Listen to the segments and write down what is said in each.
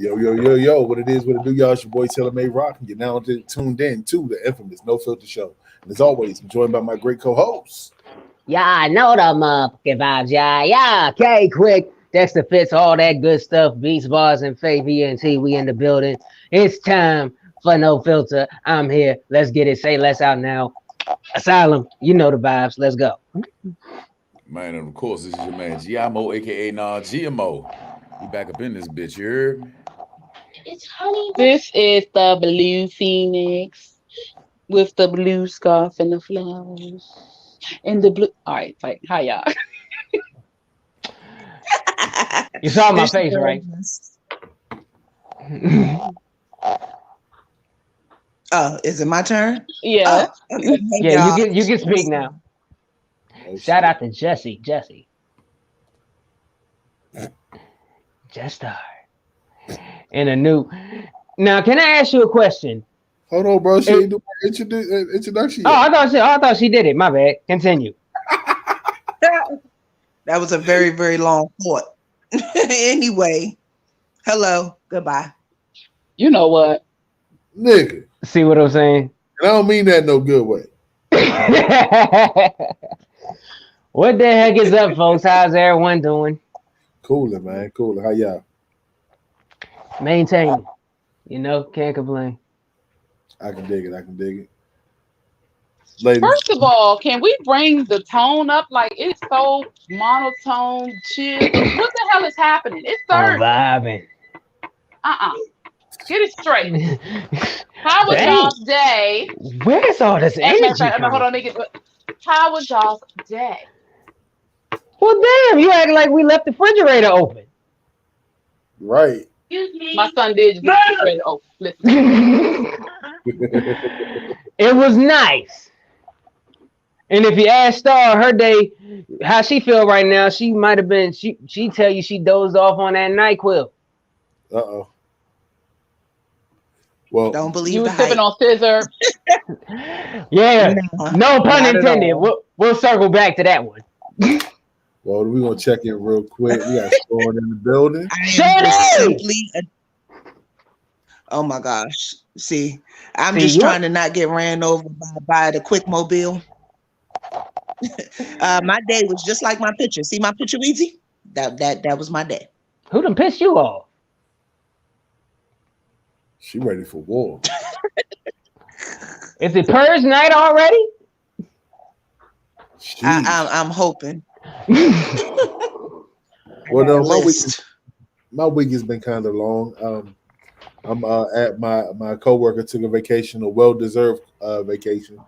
Yo, yo, yo, yo, what it is, what it do, y'all. It's your boy Taylor May Rock, and you're now tuned in to the infamous No Filter Show. And as always, I'm joined by my great co-hosts. Yeah, I know the motherfucking vibes, yeah, yeah. K Quick, Dexter Fitz, all that good stuff. Beats, bars, and Faith ENT, we in the building. It's time for No Filter. I'm here. Let's get it. Say less out now. Asylum, you know the vibes. Let's go. Man, and of course, this is your man Giamo, aka Nah GMO. We back up in this bitch, you heard me? This is the blue phoenix with the blue scarf and the flowers and the blue. All right, like hi y'all. You saw my There's face, right? Oh, is it my turn? Yeah. Oh, okay. Hey, Yeah, y'all. you can speak now. Oh, Shout shit. out to Jesse. Jester. And a new. Now, can I ask you a question? Hold on, bro. She ain't doing my introduction Oh, yet. I thought she did it. My bad. Continue. That was a very, very long thought. Anyway, hello, goodbye. You know what? Nigga. See what I'm saying? And I don't mean that in no good way. What the heck is up, folks? How's everyone doing? Cooler, man. Cooler. How y'all? Maintaining. You know, can't complain. I can dig it. I can dig it. Ladies. First of all, can we bring the tone up? Like it's so monotone, chill. What the hell is happening? It's I'm Thursday. vibing. Get it straight. How was Dang. y'all's day? Where's all this As a matter of energy fact, hold coming? on, nigga. How was y'all's day? Well, damn, you acting like we left the refrigerator open. Right. My son did just get straight. Oh, listen. It was nice. And if you ask Star her day, how she feel right now, she might have been. She tell you she dozed off on that NyQuil. Uh-oh. Well, Don't believe You the was sipping hype. on scissor. Yeah, Nah, no pun not at intended. all. We'll circle back to that one. well, we're going to check in real quick. We got Sean in the building. I am Shut just up! simply. Oh my gosh! See, I'm See, just you trying to not get ran over by the quick mobile. My day was just like my picture. See my picture, Easy? That was my day. who done pissed you off? She ready for war. Is it purge night already? Jeez. I'm hoping. Well, no, List. my week has been kind of long. I'm at my coworker took a vacation, a well-deserved vacation,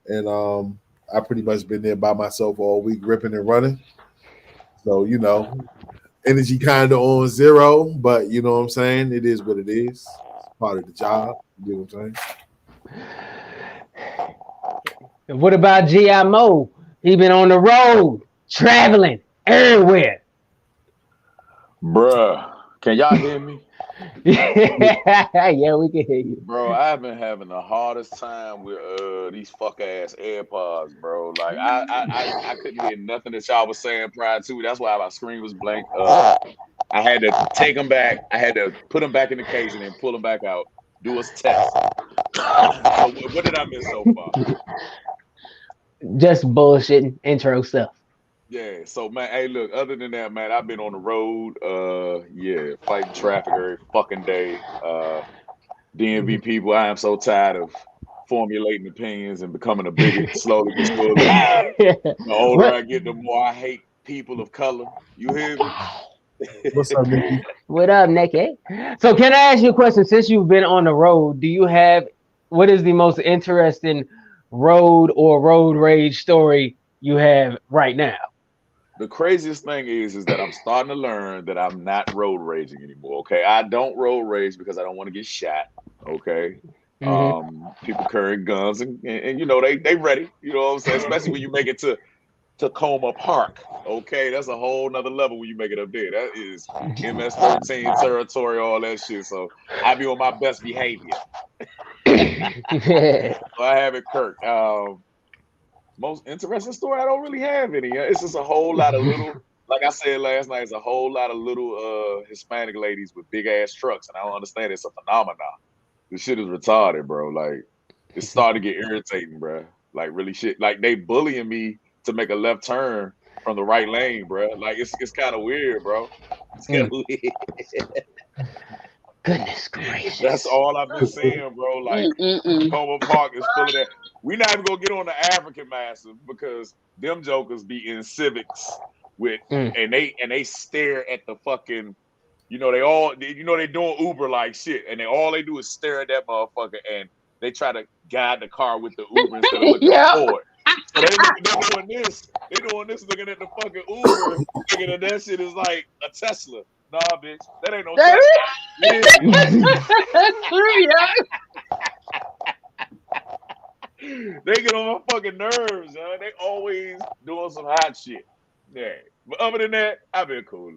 and I pretty much been there by myself all week, ripping and running. So energy kind of on zero, but you know what I'm saying. It is what it is. It's part of the job. You know what I'm saying. And what about GMO? He been on the road, traveling everywhere. Bruh, can y'all hear me? Yeah, we can hear you. Bro, I've been having the hardest time with these fuck ass AirPods, bro. Like I couldn't hear nothing that y'all was saying prior to. That's why my screen was blank. I had to take them back. I had to put them back in the case and then pull them back out. Do a test. So what did I miss so far? Just bullshitting intro stuff. Yeah, so man, hey, look. Other than that, man, I've been on the road. Fighting traffic every fucking day. DMV people, I am so tired of formulating opinions and becoming a bigot slowly but surely. The older I get, the more I hate people of color. You hear me? What's up, Nikki? What up, Nikki? So can I ask you a question? Since you've been on the road, what is the most interesting road or road rage story you have right now? The craziest thing is that I'm starting to learn that I'm not road raging anymore. Okay, I don't road rage because I don't want to get shot. Okay, people carrying guns and they ready. You know what I'm saying? Especially when you make it to Tacoma Park. Okay, that's a whole nother level when you make it up there. That is MS-13 territory, all that shit. So I be on my best behavior. So I have it, Kirk. Most interesting story, I don't really have any. It's just a whole lot of little like I said last night, it's a whole lot of little Hispanic ladies with big ass trucks, and I don't understand. It's a phenomenon. This shit is retarded, bro. Like it's starting to get irritating, bro. Like really shit. Like they bullying me to make a left turn from the right lane, bro. Like it's kind of weird, bro. It's kind of weird. Goodness gracious. That's all I've been saying, bro. Like Como Park is full of that. We're not even gonna get on the African massive because them jokers be in civics with and they stare at the fucking, they doing Uber like shit, and all they do is stare at that motherfucker, and they try to guide the car with the Uber instead of looking forward. So they doing this. They doing this looking at the fucking Uber, thinking that that shit is like a Tesla. Nah, bitch, that ain't no Tesla. That's true, yeah. They get on my fucking nerves, huh? They always doing some hot shit. Yeah. But other than that, I've been cool.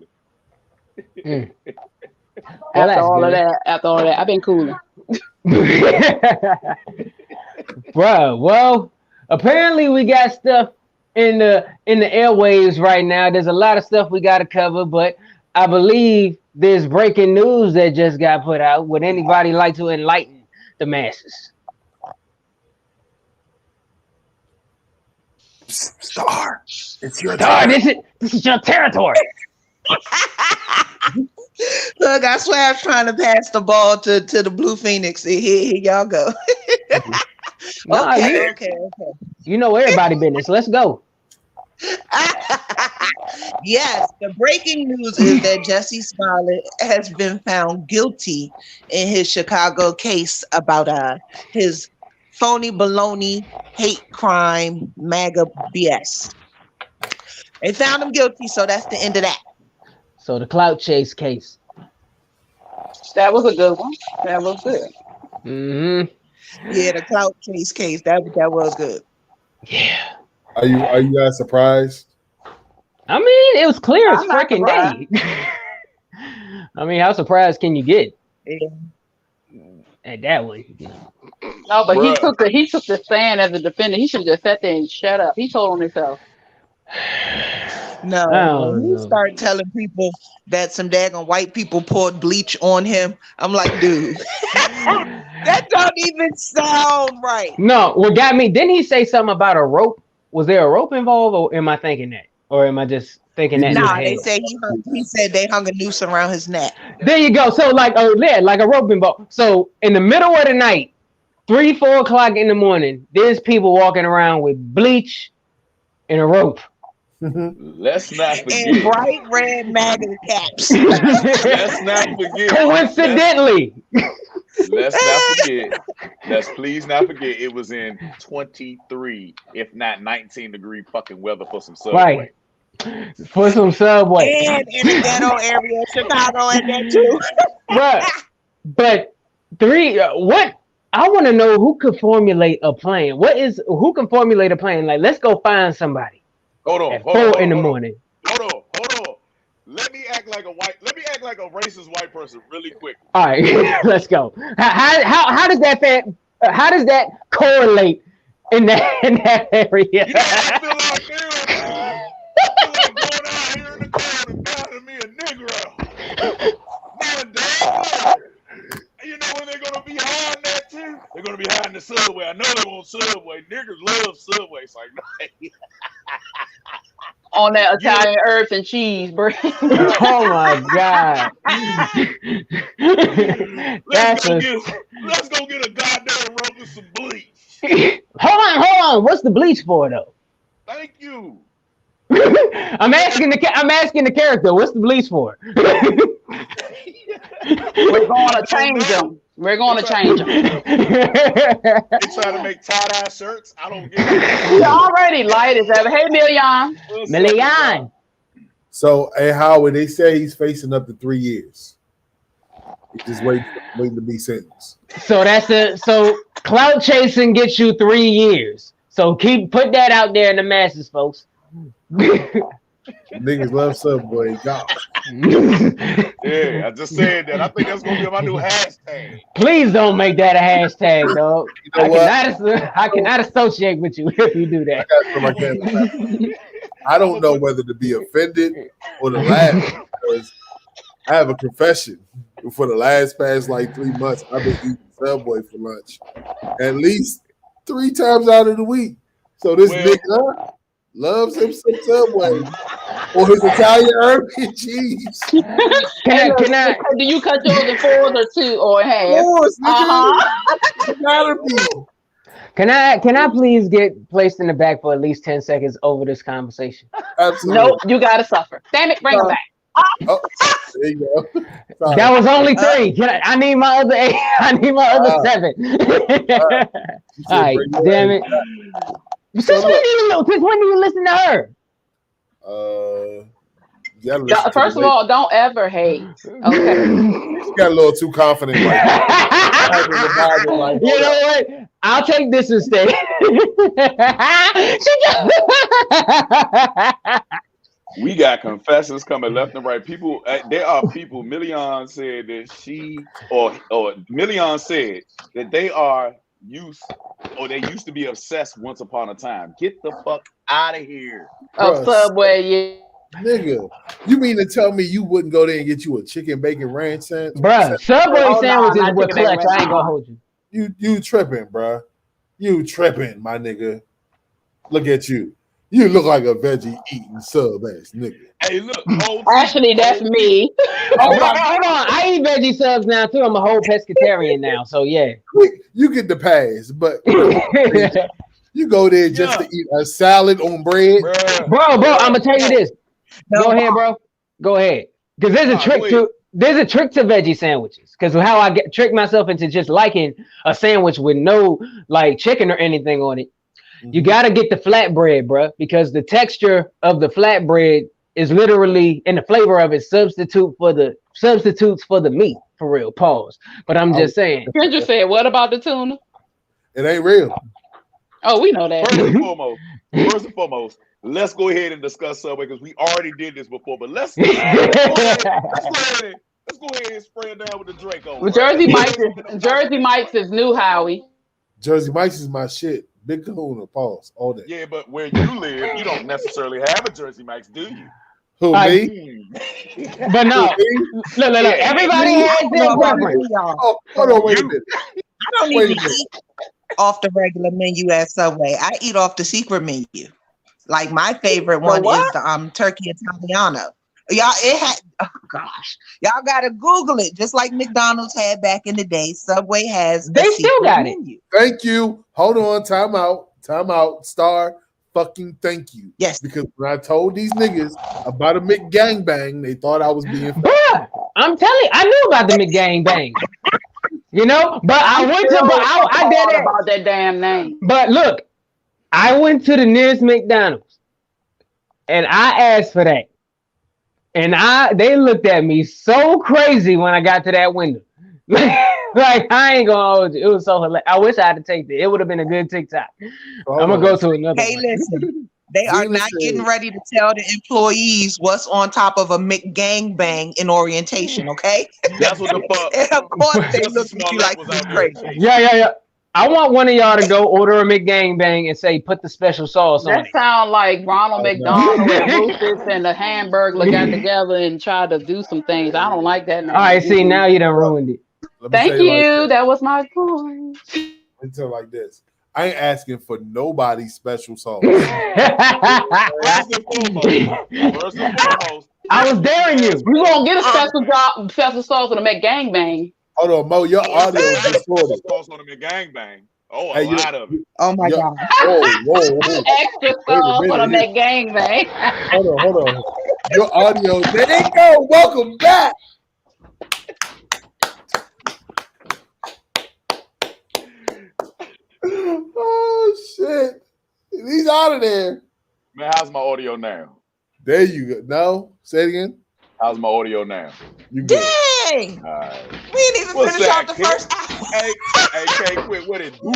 After all of that, I've been cooling. Bro, well, apparently we got stuff in the airwaves right now. There's a lot of stuff we got to cover, but I believe there's breaking news that just got put out. Would anybody like to enlighten the masses? Star, it's your Star, turn. this is your territory. Look, I swear I was trying to pass the ball to the Blue Phoenix. Here y'all go. Nah, Okay. You know everybody business. Let's go. Yes, the breaking news is that Jussie Smollett has been found guilty in his Chicago case about his phony baloney hate crime MAGA BS. They found him guilty, so that's the end of that. So the clout chase case. That was a good one. That was good. Mm-hmm. Yeah, the clout chase case. That was good. Yeah. Are you guys surprised? I mean, it was clear as I'm not freaking day. I mean, how surprised can you get Yeah. at that one? No, but he Bruh. took the stand as a defendant. He should have just sat there and shut up. He told on himself. No, Oh, when he no. started telling people that some daggone white people poured bleach on him, I'm like, dude, that don't even sound right. No, what got me, didn't he say something about a rope? Was there a rope involved, or am I thinking that? Or am I just thinking that in my Nah, head? they say he said they hung a noose around his neck. There you go. So like a rope involved. So in the middle of the night, 3-4 o'clock in the morning, there's people walking around with bleach and a rope. Let's not forget. And bright red MAGA caps. Let's not forget. Coincidentally. Let's not forget. Let's please not forget. It was in 23, if not 19-degree fucking weather for some Subway. Right. For some Subway. And in the ghetto area of Chicago and that too. But what? I want to know who could formulate a plan. Who can formulate a plan? Like, let's go find somebody. Hold on. At 4 in the morning. Hold on. Let me act like a racist white person really quick. All right, let's go. How does that correlate in that area? You know how I feel out there, man. I feel like going out here in the corner and finding me a Negro. Not a damn word. You know when they're gonna be hiding that too? They're gonna be hiding the Subway. I know they want Subway. Niggers love Subway. It's like, no. On that Italian herbs and cheese, bro. Oh my God. Let's go get a goddamn rope with some bleach. Hold on. What's the bleach for though? Thank you. I'm asking the character. What's the bleach for? We're going to change them. We're going to change them. They trying to make tie-dye shirts. I don't get it. You're already light as ever. Hey, Million. So, hey, Howard, they say he's facing up to 3 years. He's just waiting to be sentenced. So clout chasing gets you 3 years. So put that out there in the masses, folks. Niggas love Subway. God. Yeah, I just said that. I think that's gonna be my new hashtag. Please don't make that a hashtag, dog. You know I cannot associate with you if you do that. I don't know whether to be offended or to laugh because I have a confession. For the past like 3 months, I've been eating Subway for lunch at least 3 times out of the week. So this nigga loves him some Subway or his Italian herb and cheese. Can I? Do you cut yours in 4s or 2 or half? Of course, nigga. Gotta be. Can I please get placed in the back for at least 10 seconds over this conversation? Absolutely. Nope, you gotta suffer. Damn it, bring him back. Oh, there you go. Sorry. That was only 3. I need my other 8. I need my other 7. All right, damn it. Since when do you listen to her? First of all, don't ever hate. Okay. She got a little too confident. Like, you know what? I'll take this instead. We got confessions coming left and right. People, there are people. Million said that Million said that they used to be obsessed once upon a time. Get the fuck out of here. Oh, Subway, yeah. Nigga, you mean to tell me you wouldn't go there and get you a chicken bacon ranch sandwich? Bruh, Subway sandwiches with clutch. I ain't gonna hold you. You tripping, bruh. You tripping, my nigga. Look at you. You look like a veggie eating sub ass nigga. Hey, look. Actually, that's me. Hold on. I eat veggie subs now too. I'm a whole pescatarian now, so yeah. You get the pass, but you go there just to eat a salad on bread. Bro, I'm gonna tell you this. Go ahead, bro. Go ahead. Because there's a trick to veggie sandwiches. Because how I trick myself into just liking a sandwich with no like chicken or anything on it. You gotta get the flatbread, bro, because the texture of the flatbread is literally, and the flavor of it substitutes for the meat. For real, pause. But I'm just saying. Kendra said, "What about the tuna?" It ain't real. Oh, we know that. First and foremost, let's go ahead and discuss Subway because we already did this before. But let's go ahead and spray it down with the Draco. Well, Jersey Mike's is new, Howie. Jersey Mike's is my shit. Big Kahuna, pause, all day. Yeah, but where you live, you don't necessarily have a Jersey Mike's, do you? Who, me? But no, look. Everybody has their preference. Oh, hold on, wait a minute. I don't even eat off the regular menu at Subway. I eat off the secret menu. Like my favorite one is the turkey Italiano. Y'all, y'all gotta Google it. Just like McDonald's had back in the day, Subway has. They still got menu. it. Thank you. Hold on. Time out. Star. Fucking thank you. Yes. Because when I told these niggas about a McGangbang, they thought I was being. Bruh, I'm telling you, I knew about the McGangbang. You know, but I went to. But I did it about that damn name. But look, I went to the nearest McDonald's, and I asked for that. And they looked at me so crazy when I got to that window. Like, I ain't gonna hold you. It was so hilarious. I wish I had to take it. It would have been a good TikTok. I'm gonna go to another Hey, one. listen. They are not getting ready to tell the employees what's on top of a McGangbang in orientation, okay? That's what the fuck. And of course, they look at you like you're crazy. Yeah. I want one of y'all to go order a McGangbang and say, put the special sauce on That it. sound like Ronald McDonald and Rufus and the Hamburglar got together and tried to do some things. I don't like that. All right, see, now you done ruined it. Thank you. That was my point. Let me tell you like this. I ain't asking for nobody's special sauce. First and foremost, I was daring you. You gonna get a special sauce on the McGangbang. Hold on, Mo, your audio is distorted. sauce on the McGangbang. Oh, Hey, a lot of it. Oh my God. Whoa. Extra sauce on a McGangbang. Hold on. Your audio, there you go. Welcome back. Oh, shit. He's out of there. Man, how's my audio now? There you go. No? Say it again. How's my audio now? You good. Dang. All right. We didn't even What's finish that, off the kid? first hour. Hey, can't quit. What it do?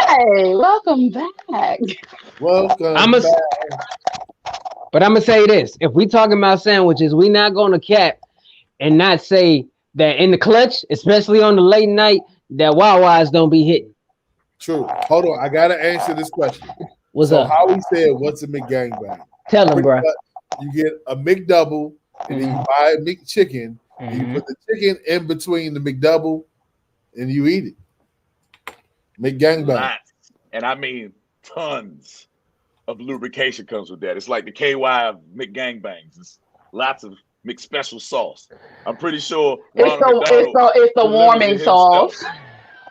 Hey, welcome back. Welcome back. But I'm gonna say this: if we talking about sandwiches, we not gonna cap and not say that in the clutch, especially on the late night, that Wawa's don't be hitting. True. Hold on. I got to answer this question. What's So up? Howie said, what's a McGangbang? Tell them, bro. You get a McDouble, and then you buy a McChicken. And you put the chicken in between the McDouble, and you eat it. McGangbang. Lots, and I mean tons of lubrication comes with that. It's like the KY McGangbangs. It's lots of McSpecial sauce. I'm pretty sure it's the warming sauce.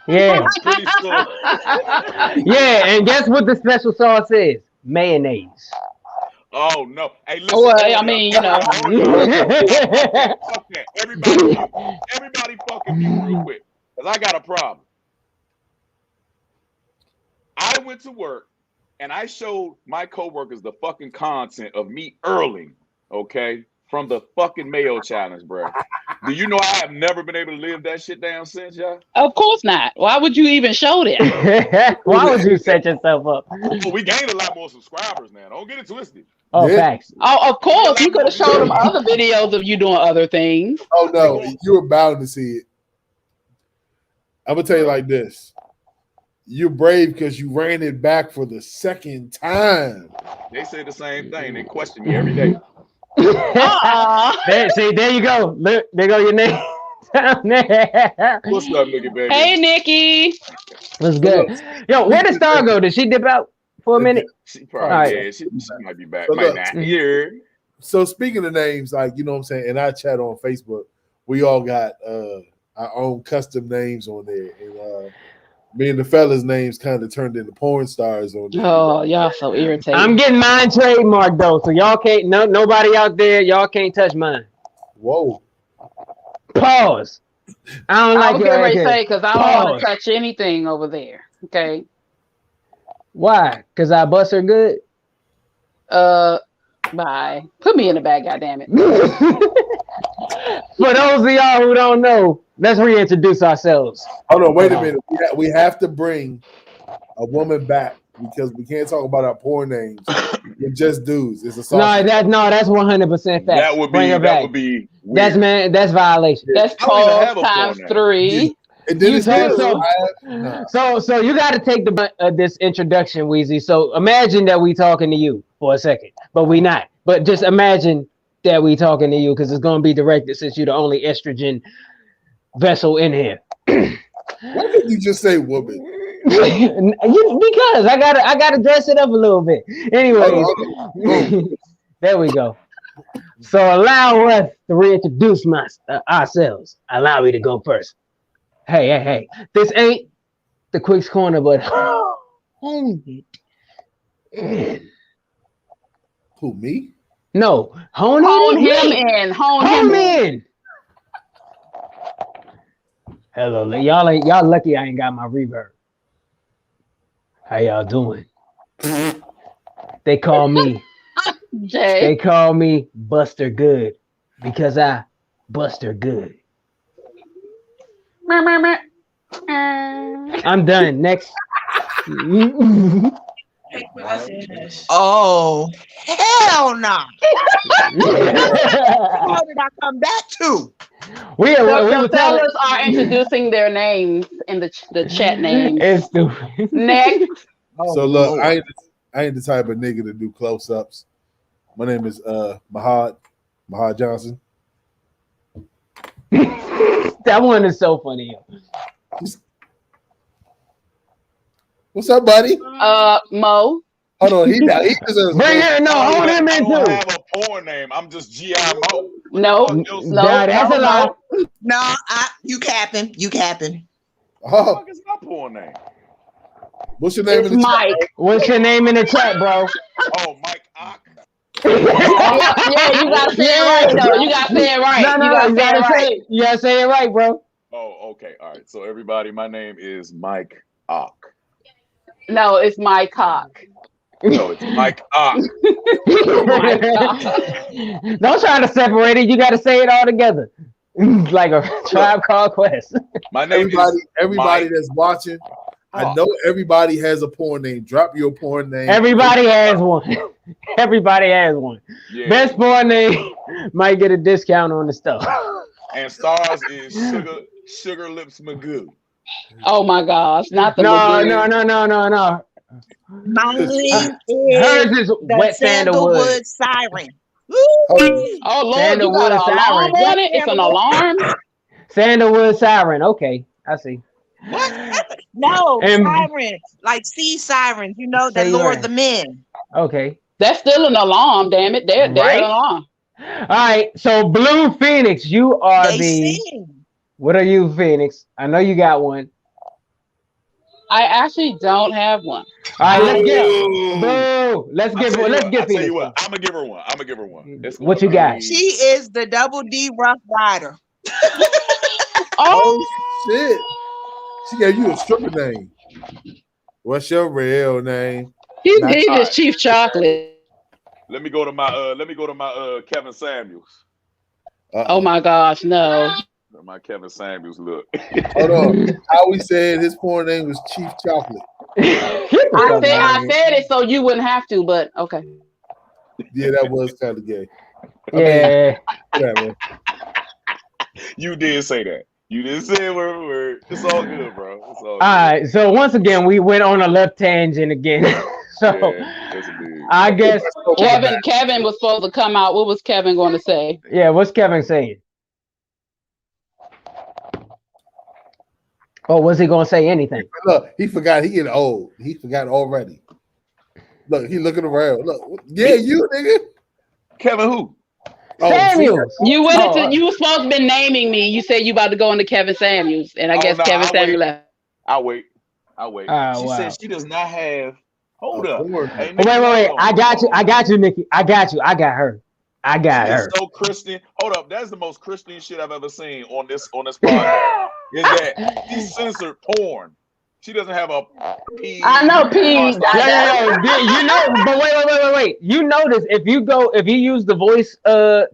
Yeah. I'm pretty sure. Yeah, and guess what the special sauce is? Mayonnaise. Oh no! Hey, listen. Well, I mean, you know. Fuck that. Everybody, fucking mute real quick, because I got a problem. I went to work and I showed my coworkers the fucking content of me earling, okay, from the fucking Mayo Challenge, bro. Do you know I have never been able to live that shit down since, y'all? Of course not. Why would you even show that? Why would you set yourself up? Well, we gained a lot more subscribers now. Don't get it twisted. Oh, Yeah. facts. Oh, of course. You could have showed them other videos of you doing other things. Oh no, you were bound to see it. I'm gonna tell you like this. You're brave because you ran it back for the second time. They say the same thing. They question me every day. There you go. Look, there go your name. What's up, nigga, baby? Hey, Nikki. What's good? Yo, where did Star go? Did she dip out for a minute? She probably, All right. yeah, she might be back. So Might look, not here. So speaking of names, like you know what I'm saying, and I chat on Facebook, we all got our own custom names on there. And me and the fellas' names kind of turned into porn stars on there. Oh, y'all so irritating. I'm getting mine trademarked though, so y'all can't. Nobody out there, y'all can't touch mine. Whoa. Pause. I don't I like was your getting ready to accent. say because I don't want to touch anything over there. Okay. Why? Because I bust her good. Bye. Put me in the bag, goddammit. For those of y'all who don't know, let's reintroduce ourselves. Hold on, wait a minute. We have to bring a woman back because we can't talk about our porn names. We're just dudes. It's a song. That's 100% fact. That would Bring be her back. weird. That's violation. That's I don't even have a 12 times porn name. 3. And then You it's told this. So you got to take this introduction, Weezy. So imagine that we talking to you for a second, but we not. But just imagine that we talking to you because it's gonna be directed since you're the only estrogen vessel in here. Why did you just say woman? Because I gotta dress it up a little bit. Anyway, there we go. So allow us to reintroduce ourselves. Allow me to go first. Hey. This ain't the Quick's Corner, but hold it in. Who, me? No, Hone him in. Home in. Hello, y'all lucky I ain't got my reverb. How y'all doing? They call me Buster Good because I Buster Good. I'm done. Next. Oh, hell no. How did I come back to? We The were fellas are introducing their names in the chat names. It's stupid. Next. So look, I ain't the type of nigga to do close-ups. My name is Mahad Johnson. That one is so funny. What's up, buddy? Mo. Hold on, he deserves. Bring it. No, hold him in I don't too. have a porn name. I'm just G.I. Mo. No. Nah, that's a lie. No, you capping. Oh, What is my porn name? what's your name It's in the Mike. chat? What's your name in the chat, bro? Oh, Mike Ock. Yeah, you gotta say it right though. You gotta say it right. You gotta say it right, bro. Oh, okay. All right. So everybody, my name is Mike Ock. No, it's my cock. No, it's Mike Ock. Don't try to separate it. You got to say it all together. Like a Tribe Called Quest. My name Everybody Mike. that's watching, I know everybody has a porn name. Drop your porn name. Everybody has one. Everybody has one. Yeah. Best porn name might get a discount on the stuff. And stars is Sugar Lips Magoo. Oh my gosh, not the No. Mine Hers is is the wet sandalwood. sandalwood siren. Oh, Woo! Oh Lord, you Sandalwood got an alarm siren. on it? It's an alarm? Sandalwood siren. Okay, I see. What? No, And siren. Like sea sirens, you know, that lure siren. the men. Okay, That's still an alarm, damn it. They're an right. alarm. All right. So Blue Phoenix, you are They the. sing. What are you, Phoenix? I know you got one. I actually don't have one. All right, let's get. Boo! Boo. Let's I give. tell you Let's what. get I tell Phoenix you one. what. I'm gonna give her one. I'm gonna give her one. It's gonna What you got? She be. is the double D Rough Rider. oh Oh, shit! She gave you a stripper name. What's your real name? he's Not- just Alright. Chief Chocolate. Let me go to my Kevin Samuels. Oh my gosh, no. My Kevin Samuels look. Hold on. How we said his porn name was Chief Chocolate. Get the fuck I out of here. said it so you wouldn't have to, but okay. Yeah, that was kind of gay. Yeah. Whatever. You did say that. You didn't say it word for word. It's all good, bro. It's all All right. So once again, we went on a left tangent again. So Yeah, yes, indeed. I guess. Kevin was supposed to come out. What was Kevin going to say? Yeah. What's Kevin saying? Oh, was he gonna say anything? Look, he forgot. He getting old. He forgot already. Look, he looking around. Look, yeah, you nigga. Kevin who? Oh, Samuels. You went Oh, into. You were supposed to be naming me. You said you about to go into Kevin Samuels, and I Oh, guess no, Kevin I'll Samuel wait. left. I'll wait. I'll wait. Oh, She wow. said she does not have. Hold A up. porn. Hey, Oh, Nikki, wait. hold on. I got you. I got you, Nikki. I got you. I got her. I got She is her. so Christian. Hold up, that's the most Christian shit I've ever seen on this podcast. Is that she censored porn? She doesn't have a P. I know P. You know, but wait. You notice if you use the voice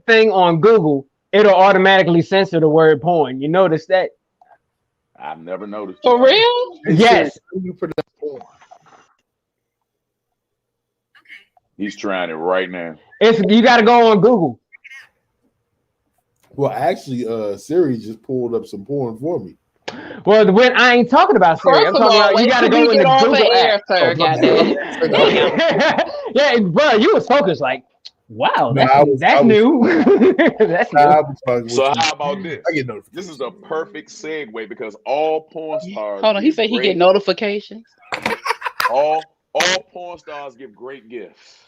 thing on Google, it'll automatically censor the word porn. You notice that? I've never noticed. For real? Hey, Yes. Siri, how do you pronounce porn? He's trying it right now. It's you gotta go on Google. Well, actually, Siri just pulled up some porn for me. Well, when I ain't talking about Siri, I'm First of talking all, about you wait gotta till go we in get the off the Google air, app. sir. Oh, my Goddamn. Yeah, bro, you was focused like, wow, No, that's I was- new. That's new. I was fucking with So you. how about this? I get notifications. This is a perfect segue because all porn stars. Hold on. He give said he great- get notifications. all porn stars give great gifts.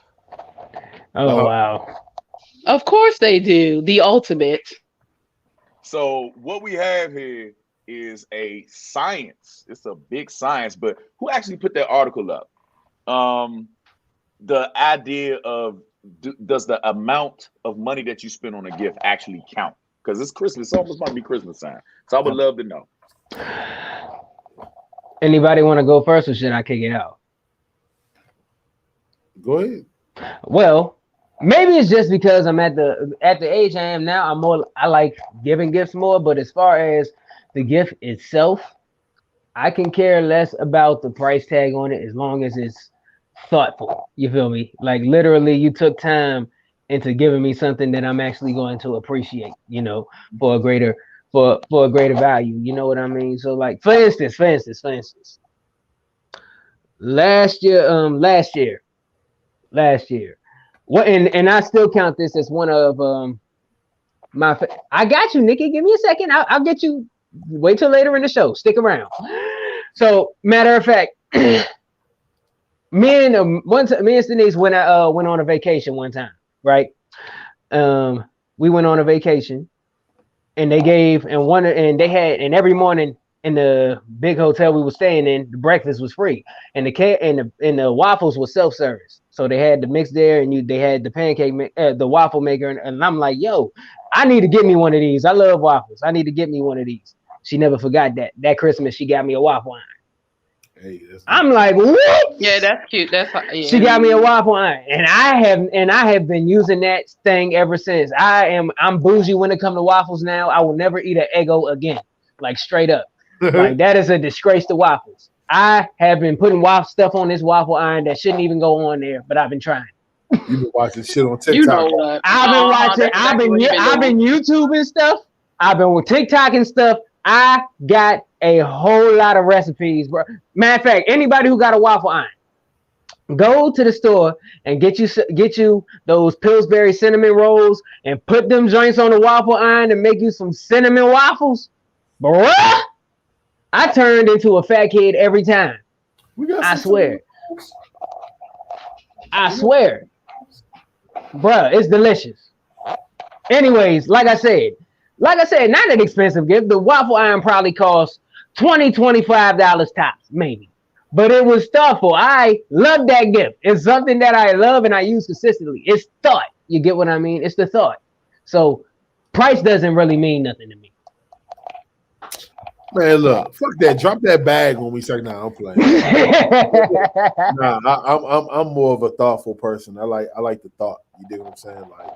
Oh wow. Of course they do. The ultimate. So what we have here is a science. It's a big science, but who actually put that article up? The idea of does the amount of money that you spend on a gift actually count? Because it's Christmas. It's almost about to be Christmas time. So I would love to know. Anybody want to go first, or should I kick it out? Go ahead. Well, maybe it's just because I'm at the age I am now. I like giving gifts more, but as far as the gift itself, I can care less about the price tag on it as long as it's thoughtful. You feel me? Like literally, you took time into giving me something that I'm actually going to appreciate. You know, for a greater value. You know what I mean? So, like for instance, last year. What and I still count this as one of I got you, Nikki. Give me a second. I'll get you. Wait till later in the show. Stick around. So, matter of fact, me and Denise went on a vacation one time, right? We went on a vacation, and they gave and every morning in the big hotel we were staying in, the breakfast was free, and the waffles was self-service. So they had the mix there, and they had the pancake, the waffle maker, and I'm like, yo, I need to get me one of these. I love waffles. I need to get me one of these. She never forgot that. That Christmas, she got me a waffle iron. Hey, I'm like, what? Yeah, that's cute. That's yeah. She got me a waffle iron, and I have been using that thing ever since. I'm bougie when it comes to waffles now. I will never eat an Eggo again, like straight up. Like that is a disgrace to waffles. I have been putting stuff on this waffle iron that shouldn't even go on there, but I've been trying. You've been watching shit on TikTok. You know what? I've been watching. that's exactly what he I've been doing. YouTubing stuff. I've been with TikTok and stuff. I got a whole lot of recipes, bro. Matter of fact, anybody who got a waffle iron, Go to the store and get you those Pillsbury cinnamon rolls and put them joints on the waffle iron and make you some cinnamon waffles, bruh. I turned into a fat kid every time. I swear. I swear. Bruh, it's delicious. Anyways, like I said, not an expensive gift. The waffle iron probably cost $20-$25 tops, maybe. But it was thoughtful. I love that gift. It's something that I love and I use consistently. It's thought. You get what I mean? It's the thought. So price doesn't really mean nothing to me. Man, look, fuck that. Drop that bag when we say, "Nah, I'm playing." Nah, I'm more of a thoughtful person. I like the thought. You dig what I'm saying? Like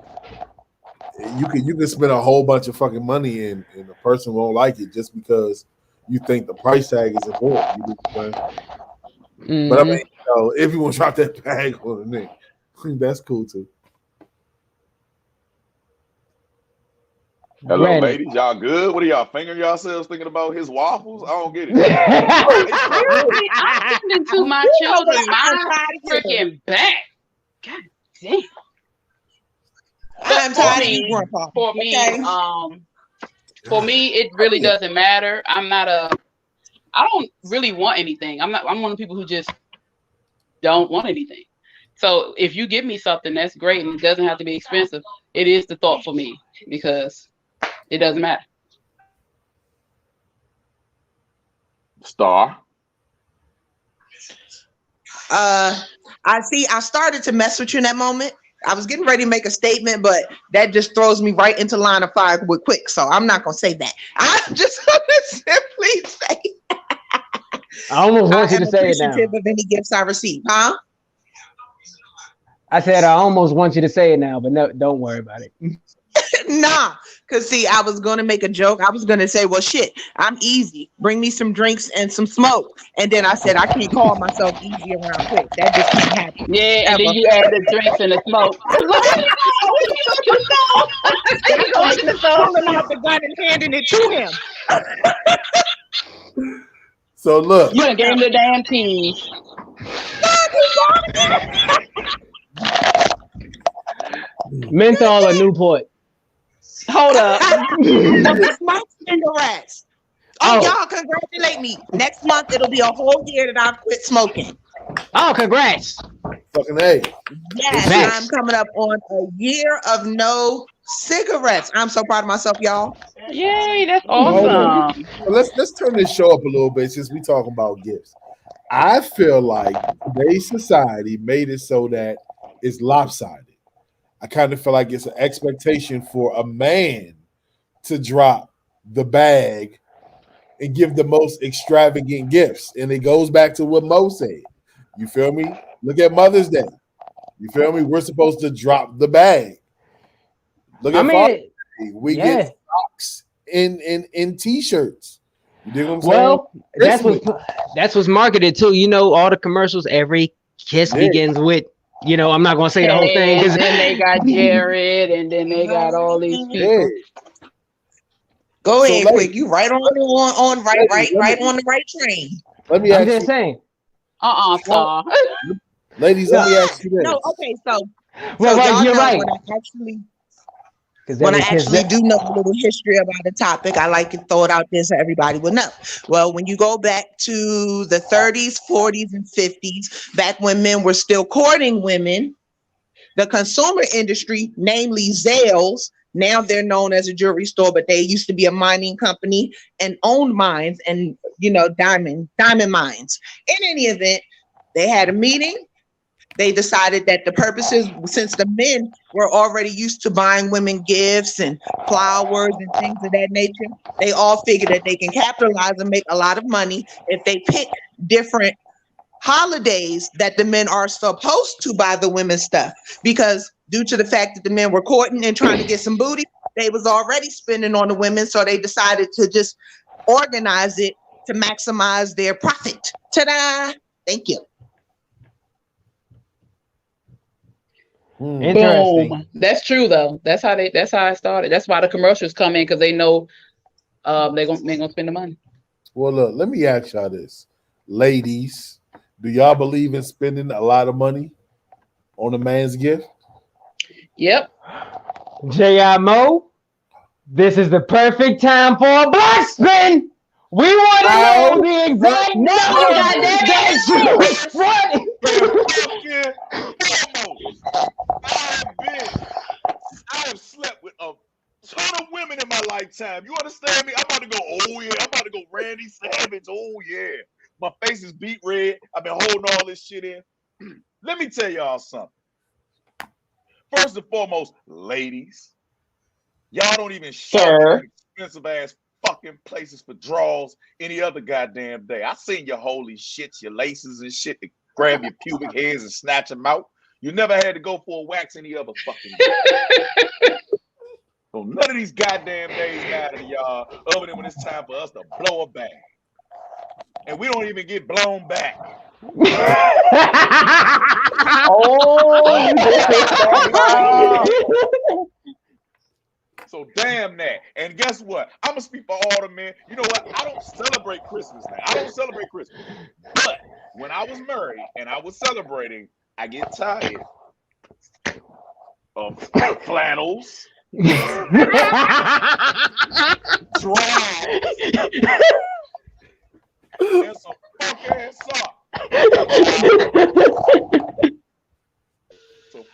you can spend a whole bunch of fucking money and the person won't like it just because you think the price tag is important. You dig what I'm saying? But I mean, if you want to drop that bag on the nigga, that's cool too. Hello, Granted. ladies. Y'all good? What are y'all fingering yourselves thinking about his waffles? I don't get it. I'm listening to my children, my freaking back. God damn. I'm tired of you, Grandpa. For me, Okay? for me, it really doesn't matter. I don't really want anything. I'm one of the people who just don't want anything. So if you give me something, that's great, and it doesn't have to be expensive. It is the thought for me because it doesn't matter. Star. I started to mess with you in that moment. I was getting ready to make a statement, but that just throws me right into line of fire with quick. So I'm not gonna say that. I'm just gonna simply say I almost want you to say it now. appreciative of any gifts I receive, huh? I said I almost want you to say it now, but no, don't worry about it. Nah, because see, I was gonna make a joke. I was gonna say, well, shit, I'm easy. Bring me some drinks and some smoke. And then I said, I can't call myself easy around quick. That just can't happen. Yeah, and then you add the drinks and the smoke. He's holding the phone out the gun and handing it to him. So look, You done gave him the damn keys. Menthol or Newport? Hold up. My cigarettes. Oh, y'all congratulate me. Next month it'll be a whole year that I've quit smoking. Oh, congrats. fucking A. Yes, Nice. I'm coming up on a year of no cigarettes. I'm so proud of myself, y'all. Yay, that's awesome. Well, let's turn this show up a little bit since we talking about gifts. I feel like today's society made it so that it's lopsided. I kind of feel like it's an expectation for a man to drop the bag and give the most extravagant gifts. And it goes back to what Mo said. You feel me? Look at Mother's Day. You feel me? We're supposed to drop the bag. Look at Father's Day. We get socks in t-shirts. You dig what I'm saying? Well, that's what's marketed too. You know, all the commercials, every kiss begins with, you know, I'm not gonna say the whole thing. And then they got Jared, and then they got all these people. Go ahead, quick. You right on on the right train. Let me I'm ask just you, saying. Star. ladies. Let me ask you this. No, okay, so Well, you're know right. When I actually do know a little history about the topic, I like to throw it out there so everybody would know. Well, when you go back to the 30s, 40s, and 50s, back when men were still courting women, the consumer industry, namely Zales, now they're known as a jewelry store, but they used to be a mining company and owned mines and, you know, diamond mines. In any event, they had a meeting. They decided that the purposes, since the men were already used to buying women gifts and flowers and things of that nature, they all figured that they can capitalize and make a lot of money if they pick different holidays that the men are supposed to buy the women stuff. Because due to the fact that the men were courting and trying to get some booty, they was already spending on the women. So they decided to just organize it to maximize their profit. Ta-da! Thank you. Interesting. Boom. That's true though. That's how it started. That's why the commercials come in, because they know they're gonna spend the money. Well, look, let me ask y'all this. Ladies, Do y'all believe in spending a lot of money on a man's gift? Yep. J.I. Mo, this is the perfect time for a black spin. We want to know the exact number that you spent. I have slept with a ton of women in my lifetime. You understand me? I'm about to go, oh yeah. I'm about to go Randy Savage. Oh yeah. My face is beat red. I've been holding all this shit in. Let me tell y'all something. First and foremost, ladies, y'all don't even shop at expensive ass fucking places for draws any other goddamn day. I seen your holy shits, your laces and shit to grab your pubic hairs and snatch them out. You never had to go for a wax any other fucking day. So none of these goddamn days matter to y'all other than when it's time for us to blow a bag. And we don't even get blown back. So damn that. And guess what? I'm gonna speak for all the men. You know what? I don't celebrate Christmas now. I don't celebrate Christmas. But when I was married and I was celebrating, I get tired of flannels, drawers, and some fuck ass socks.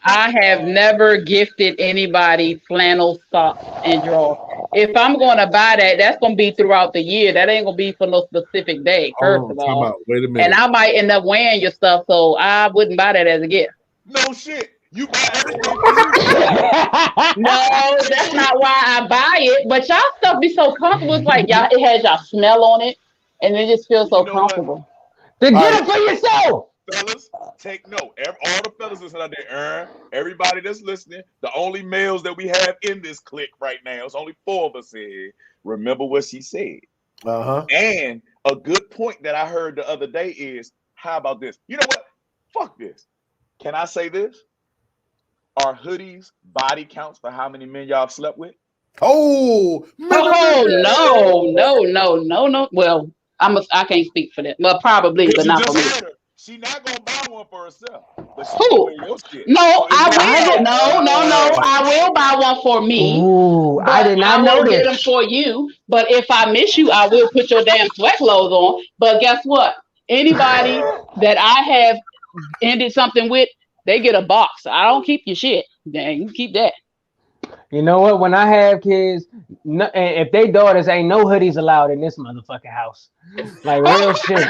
I have never gifted anybody flannel socks and drawers. If I'm going to buy that, that's going to be throughout the year. That ain't going to be for no specific day, first of all. Wait a minute. And I might end up wearing your stuff, so I wouldn't buy that as a gift. No shit. You buy everything. No, that's not why I buy it. But y'all stuff be so comfortable. It's like y'all, it has y'all smell on it, and it just feels so comfortable. Then get it for yourself. Fellas, take note. All the fellas listening out there, everybody that's listening, the only males that we have in this clique right now, it's only 4 of us here. Remember what she said. And a good point that I heard the other day is, how about this? You know what? Fuck this. Can I say this? Are hoodies body counts for how many men y'all have slept with? Oh no. Well, I can't speak for that. Well, probably, but not for me. She not gonna buy one for herself. But who? No, I will. No. I will buy one for me. Ooh, I did not know get them for you. But if I miss you, I will put your damn sweat clothes on. But guess what? Anybody that I have ended something with, they get a box. I don't keep your shit. Dang, you keep that. You know what? When I have kids, if they daughters, ain't no hoodies allowed in this motherfucking house. Like real shit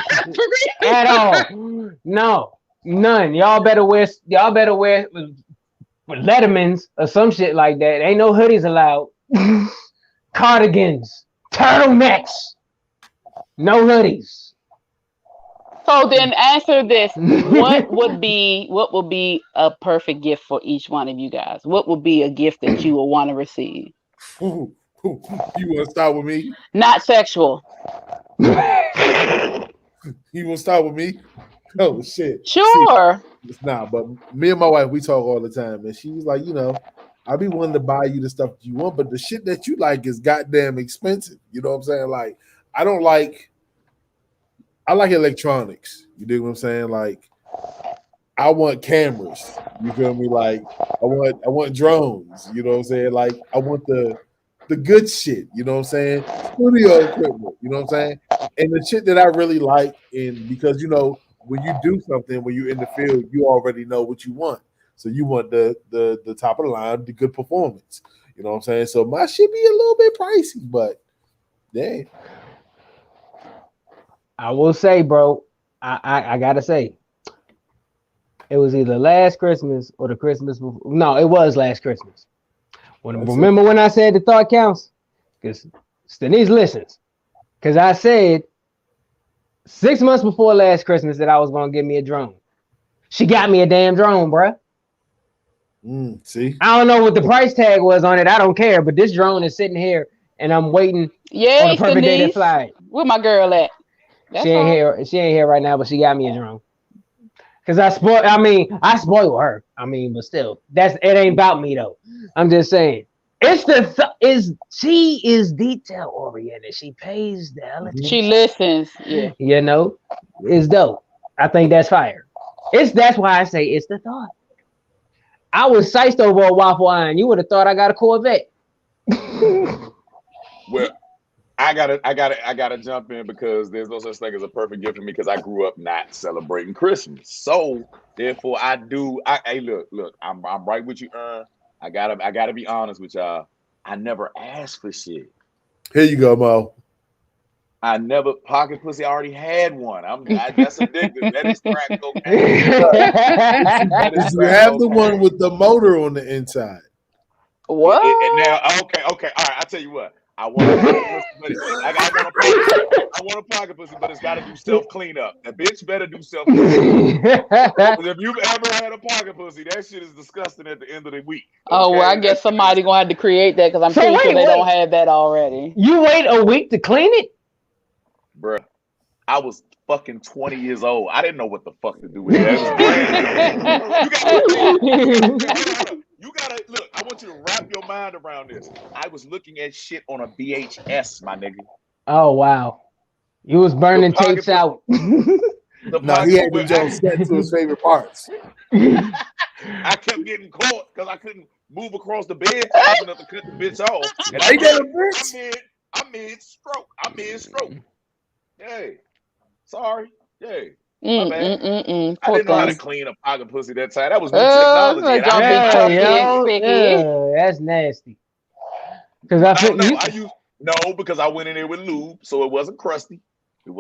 at all. No, none. Y'all better wear Lettermans or some shit like that. Ain't no hoodies allowed. Cardigans, turtlenecks, no hoodies. So then answer this. What would be a perfect gift for each one of you guys? What would be a gift that you would want to receive? You want to start with me? Not sexual. You want to start with me? Oh shit. Sure. See, nah, but me and my wife, we talk all the time, and she's like, I be wanting to buy you the stuff you want, but the shit that you like is goddamn expensive. You know what I'm saying? Like, I like electronics. You dig what I'm saying? Like, I want cameras. You feel me? Like, I want drones. You know what I'm saying? Like, I want the good shit. You know what I'm saying? Studio equipment. You know what I'm saying? And the shit that I really like, because when you do something, when you're in the field, you already know what you want. So you want the top of the line, the good performance. You know what I'm saying? So my shit be a little bit pricey, but dang. I will say, bro, I gotta say, it was either last Christmas or the Christmas before. No, it was last Christmas. Remember when I said the thought counts? Because Denise listens. Because I said 6 months before last Christmas that I was gonna give me a drone. She got me a damn drone, bro. See, I don't know what the price tag was on it. I don't care, but this drone is sitting here, and I'm waiting on the perfect day to fly it. Where my girl at? She ain't here right now, but she got me a drone. Cause I spoil her. But still, it ain't about me though. I'm just saying, she is detail oriented. She pays the electricity. She listens. Yeah. It's dope. I think that's fire. That's why I say it's the thought. I was psyched over a waffle iron. You would have thought I got a Corvette. Well, I gotta jump in because there's no such thing as a perfect gift for me because I grew up not celebrating Christmas. So therefore, hey, look, I'm right with you, I gotta be honest with y'all. I never asked for shit. Here you go, Mo. I never pocket pussy. I already had one. That's addictive. That is crack cocaine. You have the one with the motor on the inside. What? Now, okay. All right, I'll tell you what. I want a pocket pussy, but it's got to do self cleanup. The bitch better do self cleanup. If you've ever had a pocket pussy, that shit is disgusting at the end of the week. Okay? Oh, well, I guess somebody gonna have to create that because I'm pretty sure they don't have that already. You wait a week to clean it? Bruh, I was fucking 20 years old. I didn't know what the fuck to do with that. You gotta look. I want you to wrap your mind around this. I was looking at shit on a VHS, my nigga. Oh wow, you was burning tapes out. No, he had to just get to his favorite parts. I kept getting caught because I couldn't move across the bed fast enough to cut the bitch off. And I'm mid-stroke. Hey, sorry. Hey. I didn't know how to clean a pocket pussy that time. That was new technology. That's nasty. Because I think because I went in there with lube, so it wasn't crusty. She's